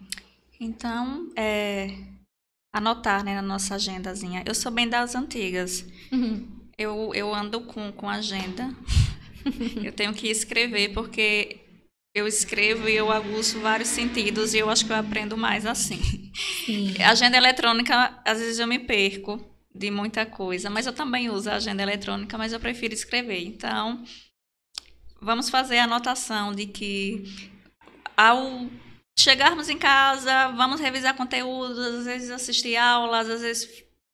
Então, anotar, né, na nossa agendazinha. Eu sou bem das antigas. Uhum. Eu ando com agenda. Eu tenho que escrever, porque eu escrevo e eu aguço vários sentidos e eu acho que eu aprendo mais assim. Sim. Agenda eletrônica, às vezes eu me perco de muita coisa, mas eu também uso a agenda eletrônica, mas eu prefiro escrever. Então, vamos fazer a anotação de que ao chegarmos em casa, vamos revisar conteúdos, às vezes assistir aulas, às vezes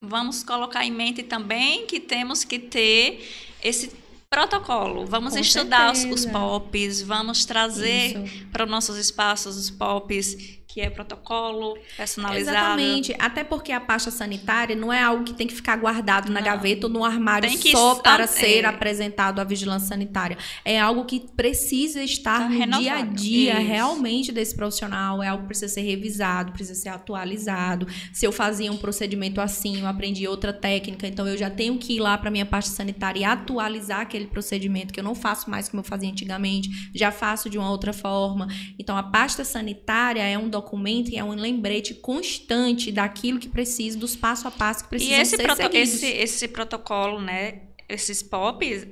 vamos colocar em mente também que temos que ter esse protocolo. Vamos Com estudar os certeza. POPs, vamos trazer Isso. para os nossos espaços os POPs, que é protocolo personalizado. Exatamente. Até porque a pasta sanitária não é algo que tem que ficar guardado na Não. gaveta ou no armário Tem que só para ser é. apresentado à vigilância sanitária. É algo que precisa estar Tá no renovado. dia a dia Isso. realmente desse profissional. É algo que precisa ser revisado, precisa ser atualizado. Se eu fazia um procedimento assim, eu aprendi outra técnica, então eu já tenho que ir lá para minha pasta sanitária e atualizar aquele procedimento que eu não faço mais como eu fazia antigamente, já faço de uma outra forma. Então a pasta sanitária é um documento e é um lembrete constante daquilo que precisa, dos passo a passo que precisam E ser seguidos. esse protocolo, né? Esses POPs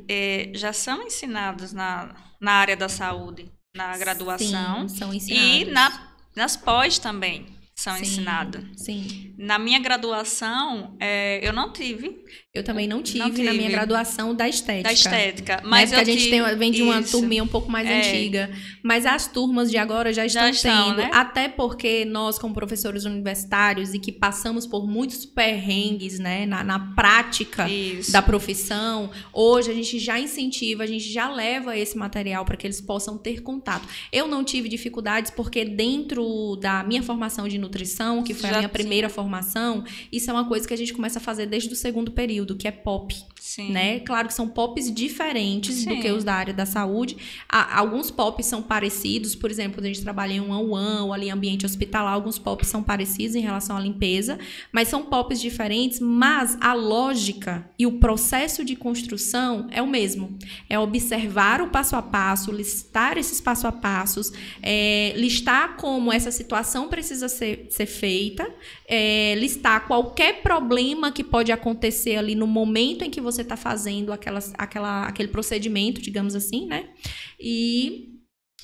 já são ensinados na área da saúde, na graduação. Sim, são E ensinados. nas pós também são Sim, ensinados. Sim. Na minha graduação, eu não tive Eu também não tive na tive. minha graduação da estética. da estética, Mas mas porque eu a gente tive, vem de uma isso. turminha um pouco mais antiga. Mas as turmas de agora já estão estão, tendo. né? Até porque nós, como professores universitários e que passamos por muitos perrengues, né, na prática Isso. da profissão, hoje a gente já incentiva, a gente já leva esse material para que eles possam ter contato. Eu não tive dificuldades porque dentro da minha formação de nutrição, que foi a Já minha primeira tinha. formação, isso é uma coisa que a gente começa a fazer desde o segundo período, que é POP. Sim. Né? Claro que são POPs diferentes do Sim. que os da área da saúde. Alguns POPs são parecidos, por exemplo, quando a gente trabalha em um one ou ali em ambiente hospitalar, alguns POPs são parecidos em relação à limpeza, mas são POPs diferentes, mas a lógica e o processo de construção é o mesmo. É observar o passo a passo, listar esses passo a passos, listar como essa situação precisa ser feita, listar qualquer problema que pode acontecer ali no momento em que você está fazendo aquele procedimento, digamos assim, né? E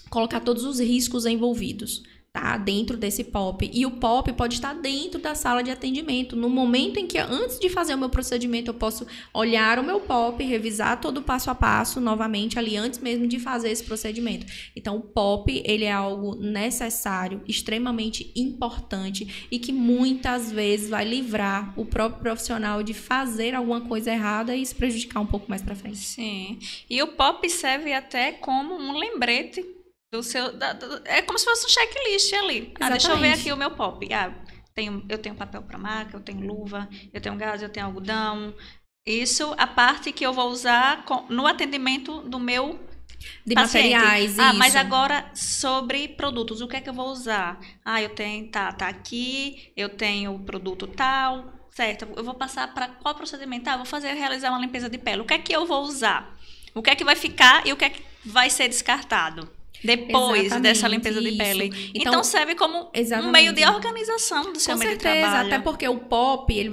colocar todos os riscos envolvidos, tá? Dentro desse POP. E o POP pode estar dentro da sala de atendimento. No momento em que, antes de fazer o meu procedimento, eu posso olhar o meu POP, revisar todo o passo a passo novamente ali, antes mesmo de fazer esse procedimento. Então, o POP, ele é algo necessário, extremamente importante e que muitas vezes vai livrar o próprio profissional de fazer alguma coisa errada e se prejudicar um pouco mais para frente. Sim. E o POP serve até como um lembrete do seu... é como se fosse um checklist ali. Deixa eu ver aqui o meu POP. Eu tenho papel para marca, eu tenho luva, eu tenho gás, eu tenho algodão. Isso, a parte que eu vou usar no atendimento do meu de paciente. Materiais, isso. Mas agora sobre produtos, o que é que eu vou usar? Eu tenho, tá aqui, eu tenho o produto tal, certo? Eu vou passar para qual procedimento? Eu vou realizar uma limpeza de pele. O que é que eu vou usar? O que é que vai ficar e o que é que vai ser descartado? depois Exatamente, dessa limpeza de isso. pele. Então, Então serve como um meio de organização do seu meio de trabalho. Até porque o POP,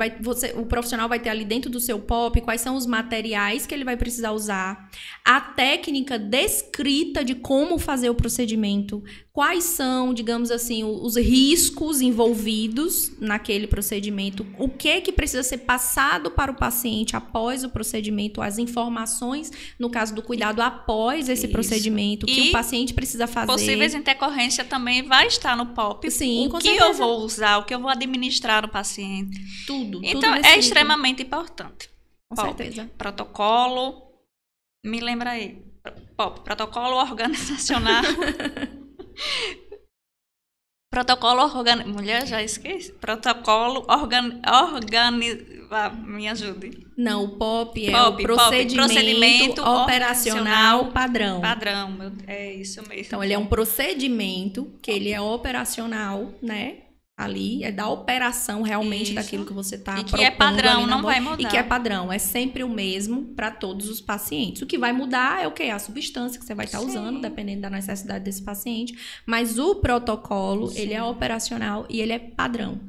o profissional vai ter ali dentro do seu POP quais são os materiais que ele vai precisar usar, a técnica descrita de como fazer o procedimento, quais são, digamos assim, os riscos envolvidos naquele procedimento, o que precisa ser passado para o paciente após o procedimento, as informações, no caso do cuidado após esse procedimento, que o paciente precisa fazer. Possíveis intercorrências também vai estar no POP. Sim, o que eu vou usar, o que eu vou administrar no paciente. Tudo. Então, é extremamente importante. Com POP, certeza. Protocolo, me lembra aí. POP, protocolo organizacional. Mulher, já esqueci. Protocolo me ajude. Não, o POP é o procedimento operacional padrão. Padrão, é isso mesmo. Então, ele é um procedimento que ele é operacional, né? Ali, é da operação realmente daquilo que você está propondo. E que é padrão, não vai mudar. E que é padrão, é sempre o mesmo para todos os pacientes. O que vai mudar é o quê? A substância que você vai estar usando, dependendo da necessidade desse paciente. Mas o protocolo, ele é operacional e ele é padrão.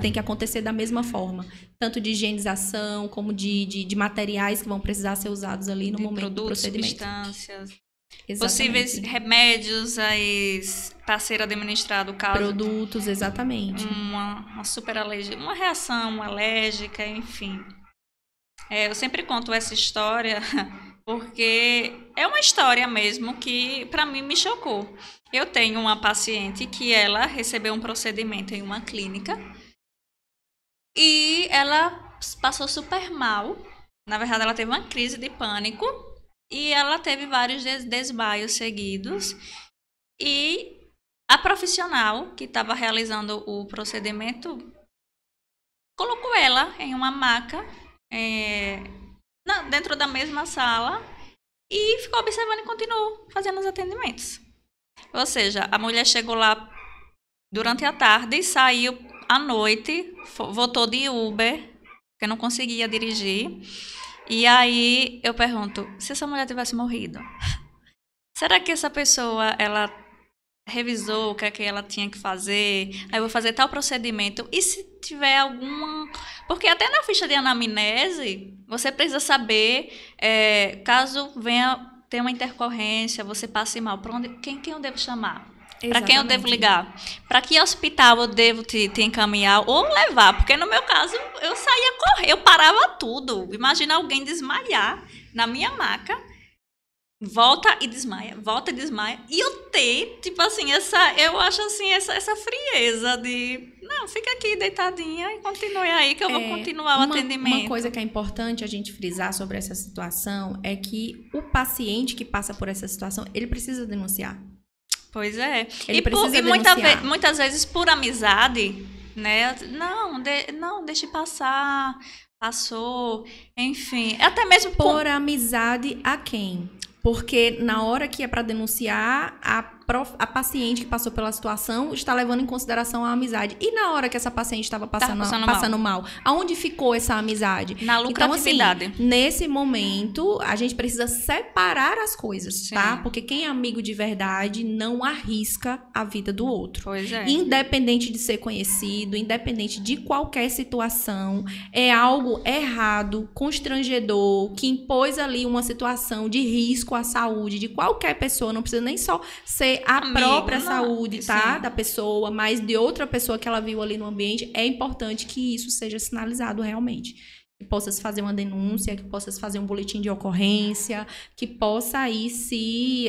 Tem que acontecer da mesma forma. Tanto de higienização, como de materiais que vão precisar ser usados ali no momento do procedimento. Substâncias. Exatamente. Possíveis remédios para ser administrado caso... Produtos, exatamente. Uma super alergia, uma reação alérgica, enfim. Eu sempre conto essa história porque é uma história mesmo que para mim me chocou. Eu tenho uma paciente que ela recebeu um procedimento em uma clínica e ela passou super mal. Na verdade, ela teve uma crise de pânico e ela teve vários desmaios seguidos. E a profissional que estava realizando o procedimento colocou ela em uma maca dentro da mesma sala e ficou observando e continuou fazendo os atendimentos. Ou seja, a mulher chegou lá durante a tarde e saiu à noite, voltou de Uber, porque não conseguia dirigir. E aí eu pergunto, se essa mulher tivesse morrido, será que essa pessoa, ela revisou o que é que ela tinha que fazer? Aí eu vou fazer tal procedimento. E se tiver alguma... Porque até na ficha de anamnese, você precisa saber, caso venha ter uma intercorrência, você passe mal, quem eu devo chamar? Para quem eu devo ligar? Para que hospital eu devo te encaminhar ou levar? Porque no meu caso, eu saía correr, eu parava tudo. Imagina alguém desmaiar na minha maca, volta e desmaia. E eu tipo assim, eu acho assim, essa frieza de... Não, fica aqui deitadinha e continue aí que eu vou continuar o atendimento. Uma coisa que é importante a gente frisar sobre essa situação é que o paciente que passa por essa situação, ele precisa denunciar. Pois é. Ele precisa denunciar. Muitas vezes por amizade, né? Não, deixe passar, passou, enfim. Até mesmo por amizade a quem? Porque na hora que é para denunciar, a paciente que passou pela situação está levando em consideração a amizade. E na hora que essa paciente estava passando mal, aonde ficou essa amizade? Na lucratividade. Então, assim, nesse momento, a gente precisa separar as coisas, tá? Porque quem é amigo de verdade não arrisca a vida do outro. Pois é. Independente de ser conhecido, independente de qualquer situação, é algo errado, constrangedor, que impôs ali uma situação de risco à saúde de qualquer pessoa, não precisa nem só ser a própria saúde, tá? Da pessoa, mas de outra pessoa que ela viu ali no ambiente, é importante que isso seja sinalizado realmente. Que possa se fazer uma denúncia, que possa se fazer um boletim de ocorrência, que possa aí se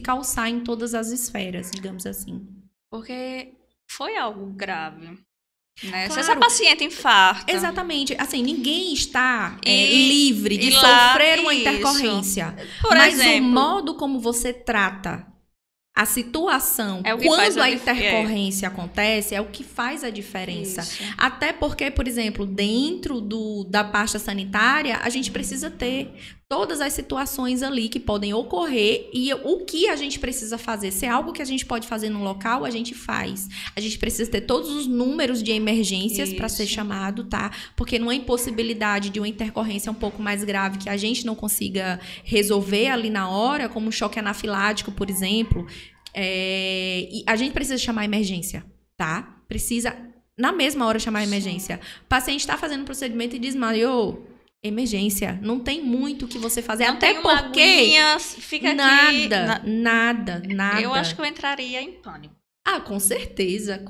calçar em todas as esferas, digamos assim. Porque foi algo grave. Né? Claro. Se essa paciente infarta... Exatamente. Assim, ninguém está livre de sofrer uma intercorrência. Mas exemplo, o modo como você trata a situação, quando a intercorrência acontece, é o que faz a diferença. Isso. Até porque, por exemplo, dentro da pasta sanitária, a gente precisa ter todas as situações ali que podem ocorrer e o que a gente precisa fazer. Se é algo que a gente pode fazer no local, a gente faz. A gente precisa ter todos os números de emergências para ser chamado, tá? Porque numa impossibilidade de uma intercorrência um pouco mais grave que a gente não consiga resolver ali na hora, como um choque anafilático, por exemplo, e a gente precisa chamar a emergência, tá? Precisa, na mesma hora, chamar a emergência. O paciente está fazendo um procedimento e desmaiou. Emergência. Não tem muito o que você fazer. Não até tem uma porque aguinha, fica aqui. Nada. Eu acho que eu entraria em pânico. Ah, com certeza.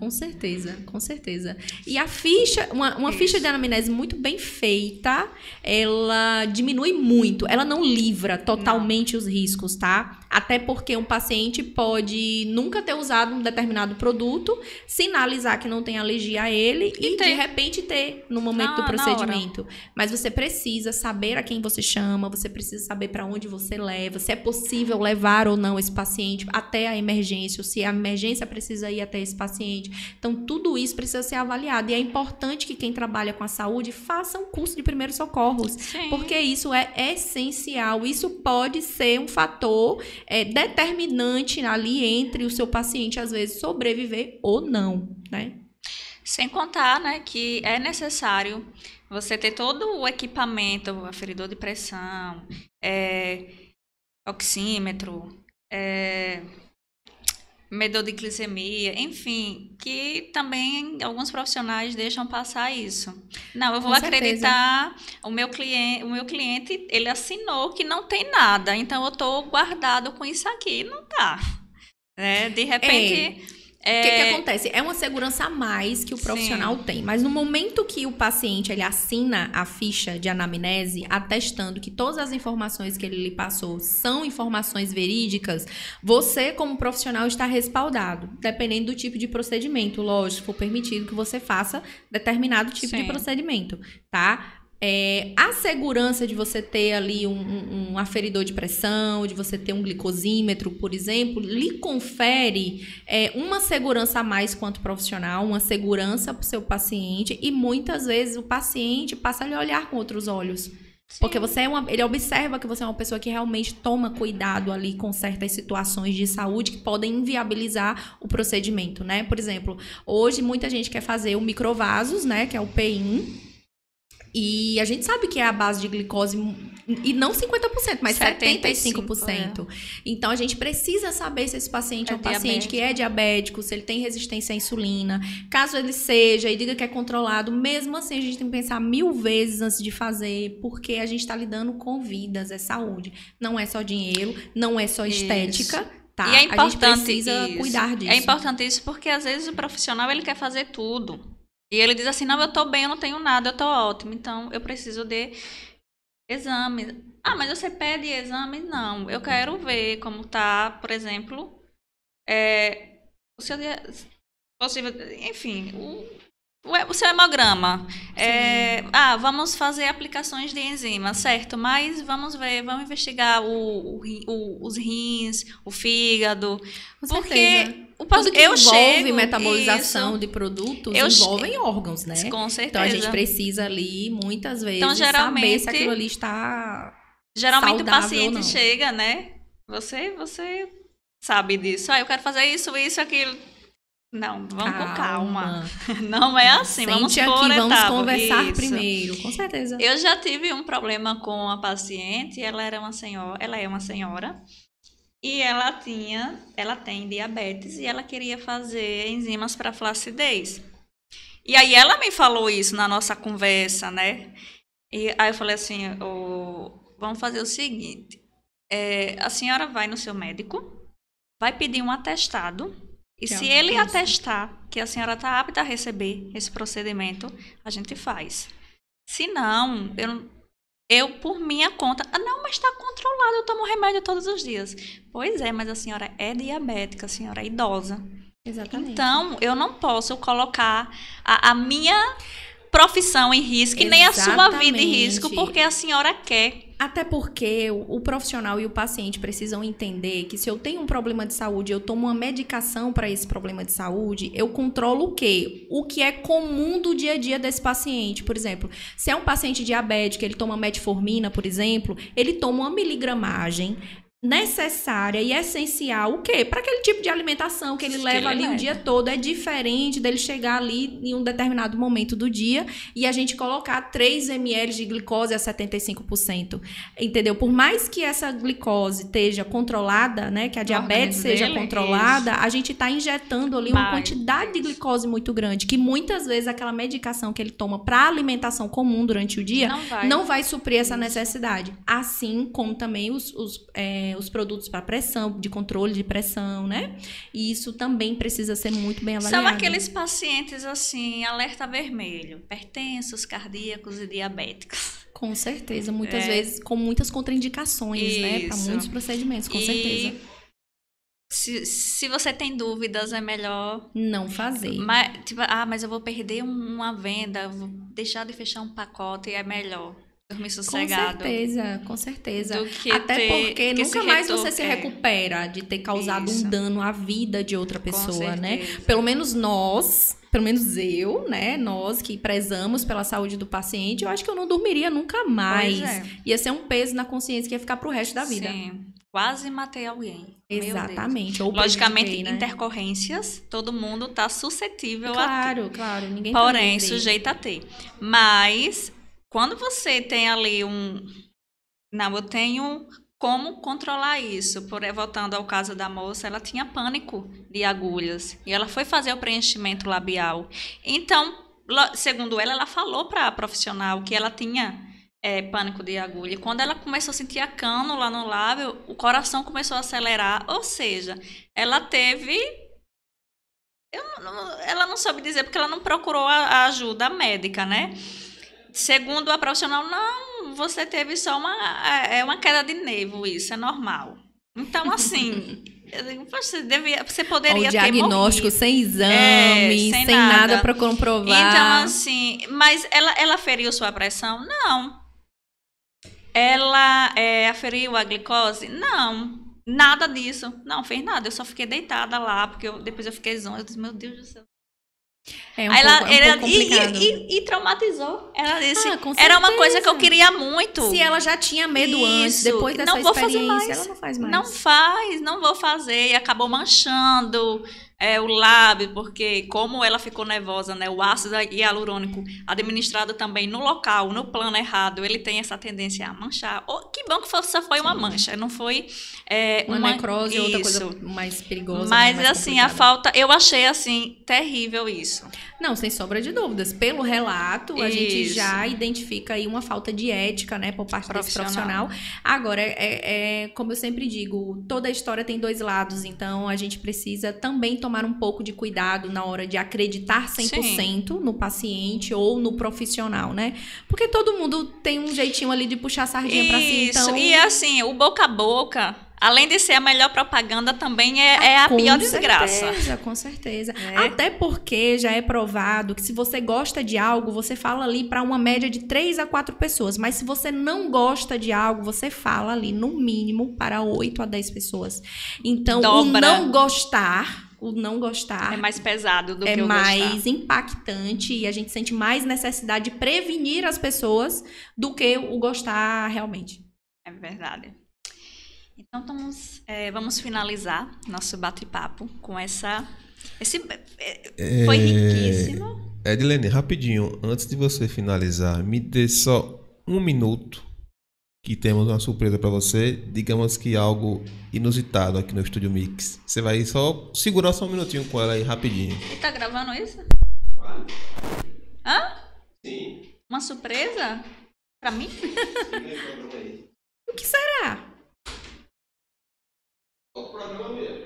E a ficha, uma ficha de anamnese muito bem feita, ela diminui muito. Ela não livra totalmente os riscos, tá? Até porque um paciente pode nunca ter usado um determinado produto, sinalizar que não tem alergia a ele e de repente ter no momento do procedimento. Mas você precisa saber a quem você chama, você precisa saber para onde você leva, se é possível levar ou não esse paciente até a emergência, ou se a emergência precisa ir até esse paciente. Então, tudo isso precisa ser avaliado. E é importante que quem trabalha com a saúde faça um curso de primeiros socorros. Sim. Porque isso é essencial. Isso pode ser um fator determinante ali entre o seu paciente, às vezes, sobreviver ou não, né? Sem contar, né, que é necessário você ter todo o equipamento, aferidor de pressão, oxímetro, medidor de glicemia, enfim, que também alguns profissionais deixam passar isso. Não, eu vou acreditar, o meu cliente, ele assinou que não tem nada, então eu estou guardado com isso aqui, não tá. De repente... O que acontece? É uma segurança a mais que o profissional tem. Mas no momento que o paciente ele assina a ficha de anamnese, atestando que todas as informações que ele lhe passou são informações verídicas, você, como profissional, está respaldado. Dependendo do tipo de procedimento. Lógico, se for permitido que você faça determinado tipo de procedimento, tá? A segurança de você ter ali um aferidor de pressão, de você ter um glicosímetro, por exemplo, lhe confere uma segurança a mais quanto profissional, uma segurança para o seu paciente e muitas vezes o paciente passa a lhe olhar com outros olhos. Sim. Porque ele observa que você é uma pessoa que realmente toma cuidado ali com certas situações de saúde que podem inviabilizar o procedimento, né? Por exemplo, hoje muita gente quer fazer o microvasos, né? Que é o PIN. E a gente sabe que é a base de glicose, e não 50%, mas 75%. Então, a gente precisa saber se esse paciente é um paciente que é diabético, se ele tem resistência à insulina. Caso ele seja e diga que é controlado, mesmo assim, a gente tem que pensar 1000 vezes antes de fazer, porque a gente está lidando com vidas, é saúde. Não é só dinheiro, não é só estética. Tá? E é importante a gente precisa cuidar disso. É importante isso porque, às vezes, o profissional ele quer fazer tudo. E ele diz assim, não, eu tô bem, eu não tenho nada, eu tô ótimo. Então, eu preciso de exames. Ah, mas você pede exames? Não, eu quero ver como tá, por exemplo, o seu... Enfim, o seu hemograma. Vamos fazer aplicações de enzimas, certo? Mas vamos investigar os rins, o fígado. Com porque... certeza. Tudo que envolve metabolização de produtos envolvem órgãos, né? Com certeza. Então, a gente precisa ali, muitas vezes, saber se aquilo ali está geralmente saudável o paciente ou não. chega, né? Você sabe disso. Eu quero fazer isso, aquilo. Não, vamos com calma. Não é assim, vamos por etapas. Vamos conversar primeiro, com certeza. Eu já tive um problema com a paciente, ela é uma senhora. E ela tem diabetes e ela queria fazer enzimas para flacidez. E aí ela me falou isso na nossa conversa, né? E aí eu falei assim, vamos fazer o seguinte, a senhora vai no seu médico, vai pedir um atestado, e se ele atestar que a senhora está apta a receber esse procedimento, a gente faz. Se não, eu, por minha conta... não, mas está controlado, eu tomo remédio todos os dias. Pois é, mas a senhora é diabética, a senhora é idosa. Exatamente. Então, eu não posso colocar a minha profissão em risco e nem a sua vida em risco, porque a senhora quer. Até porque o profissional e o paciente precisam entender que se eu tenho um problema de saúde, eu tomo uma medicação para esse problema de saúde, eu controlo o quê? O que é comum do dia a dia desse paciente. Por exemplo, se é um paciente diabético, ele toma metformina, por exemplo, ele toma uma miligramagem necessária e essencial, o quê? Para aquele tipo de alimentação que ele leva ali o dia todo. É diferente dele chegar ali em um determinado momento do dia e a gente colocar 3 ml de glicose a 75%. Entendeu? Por mais que essa glicose esteja controlada, né? Que a diabetes seja controlada, a gente está injetando ali uma quantidade de glicose muito grande, que muitas vezes aquela medicação que ele toma para alimentação comum durante o dia não vai suprir essa necessidade. Assim como também os produtos para pressão, de controle de pressão, né? E isso também precisa ser muito bem avaliado. São aqueles pacientes, assim, alerta vermelho, hipertensos, cardíacos e diabéticos. Com certeza, muitas vezes com muitas contraindicações, né? Para muitos procedimentos, com certeza. Se você tem dúvidas, é melhor não fazer. Mas eu vou perder uma venda, vou deixar de fechar um pacote, é melhor dormir sossegado. Com certeza. Até porque nunca mais você se recupera de ter causado um dano à vida de outra pessoa, né? Pelo menos eu, né? Nós que prezamos pela saúde do paciente, eu acho que eu não dormiria nunca mais. Ia ser um peso na consciência que ia ficar pro resto da vida. Sim. Quase matei alguém. Exatamente. Ou logicamente, né? Intercorrências, todo mundo tá suscetível a ter. Claro. Ninguém porém, sujeito a ter. Mas quando você tem ali eu tenho como controlar isso. Voltando ao caso da moça, ela tinha pânico de agulhas. E ela foi fazer o preenchimento labial. Então, segundo ela falou para a profissional que ela tinha pânico de agulha. E quando ela começou a sentir a cânula no lábio, o coração começou a acelerar. Ou seja, ela teve... ela não soube dizer porque ela não procurou a ajuda médica, né? Segundo a profissional, não, você teve só uma queda de nervo, isso é normal. Então, assim, você poderia ter morrido. O diagnóstico sem exame, sem nada para comprovar. Então, assim, mas ela aferiu sua pressão? Não. Ela aferiu a glicose? Não. Nada disso. Não, fez nada. Eu só fiquei deitada lá, porque depois eu fiquei zonza. Eu disse, meu Deus do céu. Pouco complicado. E traumatizou. Ela disse, era uma coisa que eu queria muito. Se ela já tinha medo antes, depois dessa experiência, ela não faz mais. Não vou fazer. E acabou manchando o lábio, porque como ela ficou nervosa, né, o ácido hialurônico administrado também no local, no plano errado, ele tem essa tendência a manchar. Que bom que só foi uma mancha, não foi uma necrose ou outra coisa mais perigosa. Mas mais assim, a falta, eu achei assim terrível isso. Não, sem sombra de dúvidas. Pelo relato, a gente já identifica aí uma falta de ética, né, por parte desse profissional. Agora, como eu sempre digo, toda história tem 2 lados, então a gente precisa também tomar um pouco de cuidado na hora de acreditar 100% no paciente ou no profissional, né? Porque todo mundo tem um jeitinho ali de puxar a sardinha pra si, então... E assim, o boca a boca, além de ser a melhor propaganda, também é a pior desgraça. Com certeza. Até porque já é provado que se você gosta de algo, você fala ali para uma média de 3 a 4 pessoas. Mas se você não gosta de algo, você fala ali no mínimo para 8 a 10 pessoas. Então, o não gostar é mais pesado do que o gostar. É mais impactante e a gente sente mais necessidade de prevenir as pessoas do que o gostar realmente. É verdade. Então, vamos finalizar nosso bate-papo com foi riquíssimo. Edilene, rapidinho, antes de você finalizar, me dê só 1 minuto que temos uma surpresa para você, digamos que algo inusitado aqui no Estúdio Mix. Você vai só segurar só 1 minutinho com ela aí, rapidinho. E tá gravando isso? Sim. Uma surpresa? Pra mim? O que será? O programa mesmo.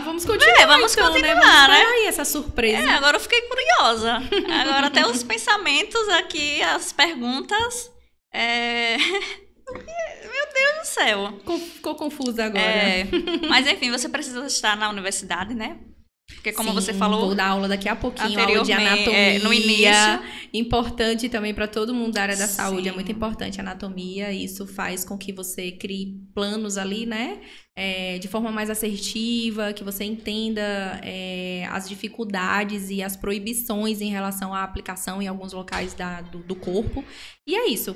Vamos continuar. Vamos então, continuar, Vamos né? aí essa surpresa. Agora eu fiquei curiosa. Agora até os pensamentos aqui, as perguntas... Meu Deus do céu. Ficou confusa agora. Mas enfim, você precisa estar na universidade, né? Porque como você Sim, falou vou dar aula daqui a pouquinho, aula de anteriormente, anatomia. no início. Importante também para todo mundo da área da saúde, é Sim. muito importante a anatomia. Isso faz com que você crie planos ali, né? De forma mais assertiva, que você entenda as dificuldades e as proibições em relação à aplicação em alguns locais do corpo. E é isso.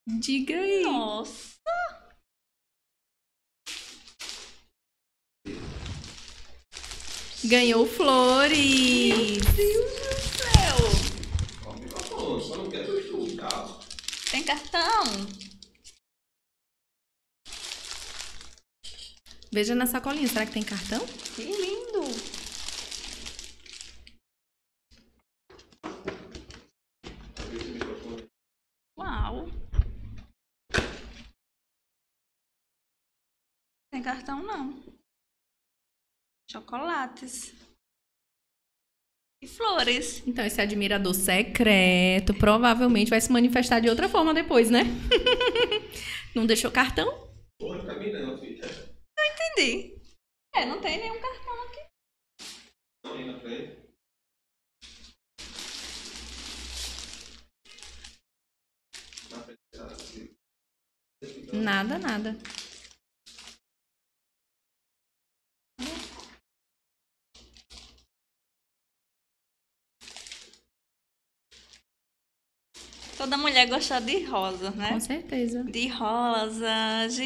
Diga aí. Nossa. Ganhou flores. Meu Deus do céu. Só não quero estudar. Tem cartão? Veja na sacolinha, será que tem cartão? Que lindo. Uau. Tem cartão não. Chocolates. E flores. Então, esse admirador secreto provavelmente vai se manifestar de outra forma depois, né? Não deixou cartão? Porra, pra mim não, filha. Entendi. Não tem nenhum cartão aqui. Não, aí na frente. Na frente, assim. Nada. Toda mulher gosta de rosa, né? Com certeza. De rosas.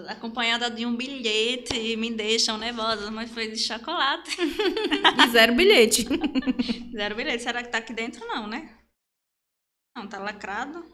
Acompanhada de um bilhete, me deixam nervosa, mas foi de chocolate. E 0 bilhete. 0 bilhete. Será que tá aqui dentro? Não, né? Não, tá lacrado.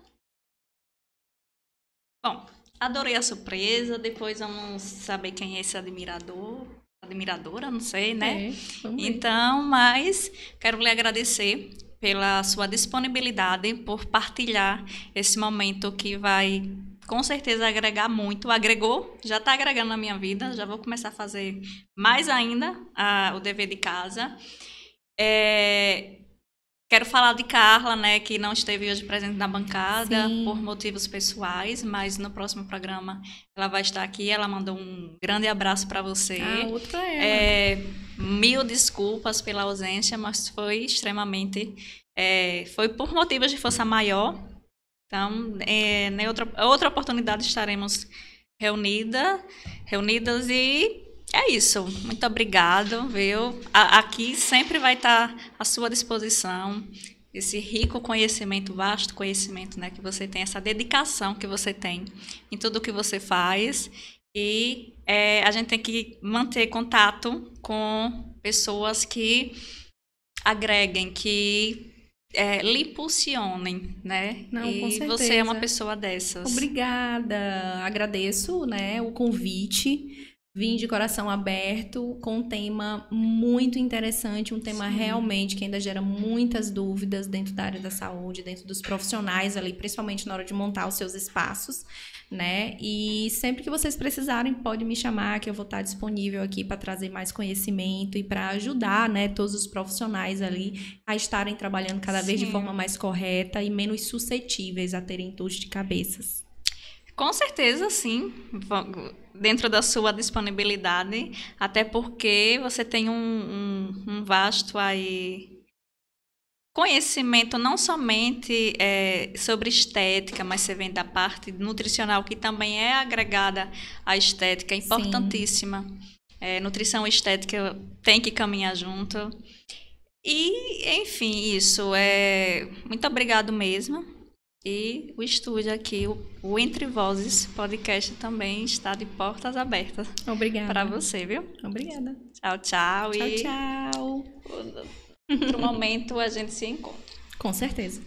Bom, adorei a surpresa. Depois vamos saber quem é esse admirador. Admiradora, não sei, né? Vamos ver. Então, mas quero lhe agradecer pela sua disponibilidade, por partilhar esse momento que vai, com certeza, agregar muito. Agregou, já está agregando na minha vida, já vou começar a fazer mais ainda o dever de casa. Quero falar de Carla, né, que não esteve hoje presente na bancada. Sim. Por motivos pessoais, mas no próximo programa ela vai estar aqui. Ela mandou um grande abraço para você. Outro pra ela. 1000 desculpas pela ausência, mas foi extremamente... foi por motivos de força maior. Então, em outra oportunidade estaremos reunidas e... É isso. Muito obrigado, viu? Aqui sempre vai estar à sua disposição esse rico conhecimento, vasto conhecimento, né, que você tem, essa dedicação que você tem em tudo que você faz. E a gente tem que manter contato com pessoas que agreguem, que lhe impulsionem, né? Não, e com certeza. Você é uma pessoa dessas. Obrigada. Agradeço, né, o convite. Vim de coração aberto com um tema muito interessante, um tema Sim. realmente que ainda gera muitas dúvidas dentro da área da saúde, dentro dos profissionais ali, principalmente na hora de montar os seus espaços, né? E sempre que vocês precisarem, pode me chamar, que eu vou estar disponível aqui para trazer mais conhecimento e para ajudar, né, todos os profissionais ali a estarem trabalhando cada vez de forma mais correta e menos suscetíveis a terem dor de cabeças. Com certeza, sim, dentro da sua disponibilidade, até porque você tem um vasto aí conhecimento, não somente sobre estética, mas você vem da parte nutricional, que também é agregada à estética, é importantíssima. Nutrição e estética tem que caminhar junto. E, enfim, isso. Muito obrigado mesmo. E o estúdio aqui, o Entre Vozes Podcast, também está de portas abertas. Obrigada. Para você, viu? Obrigada. Tchau. Tchau. Outro momento a gente se encontra. Com certeza.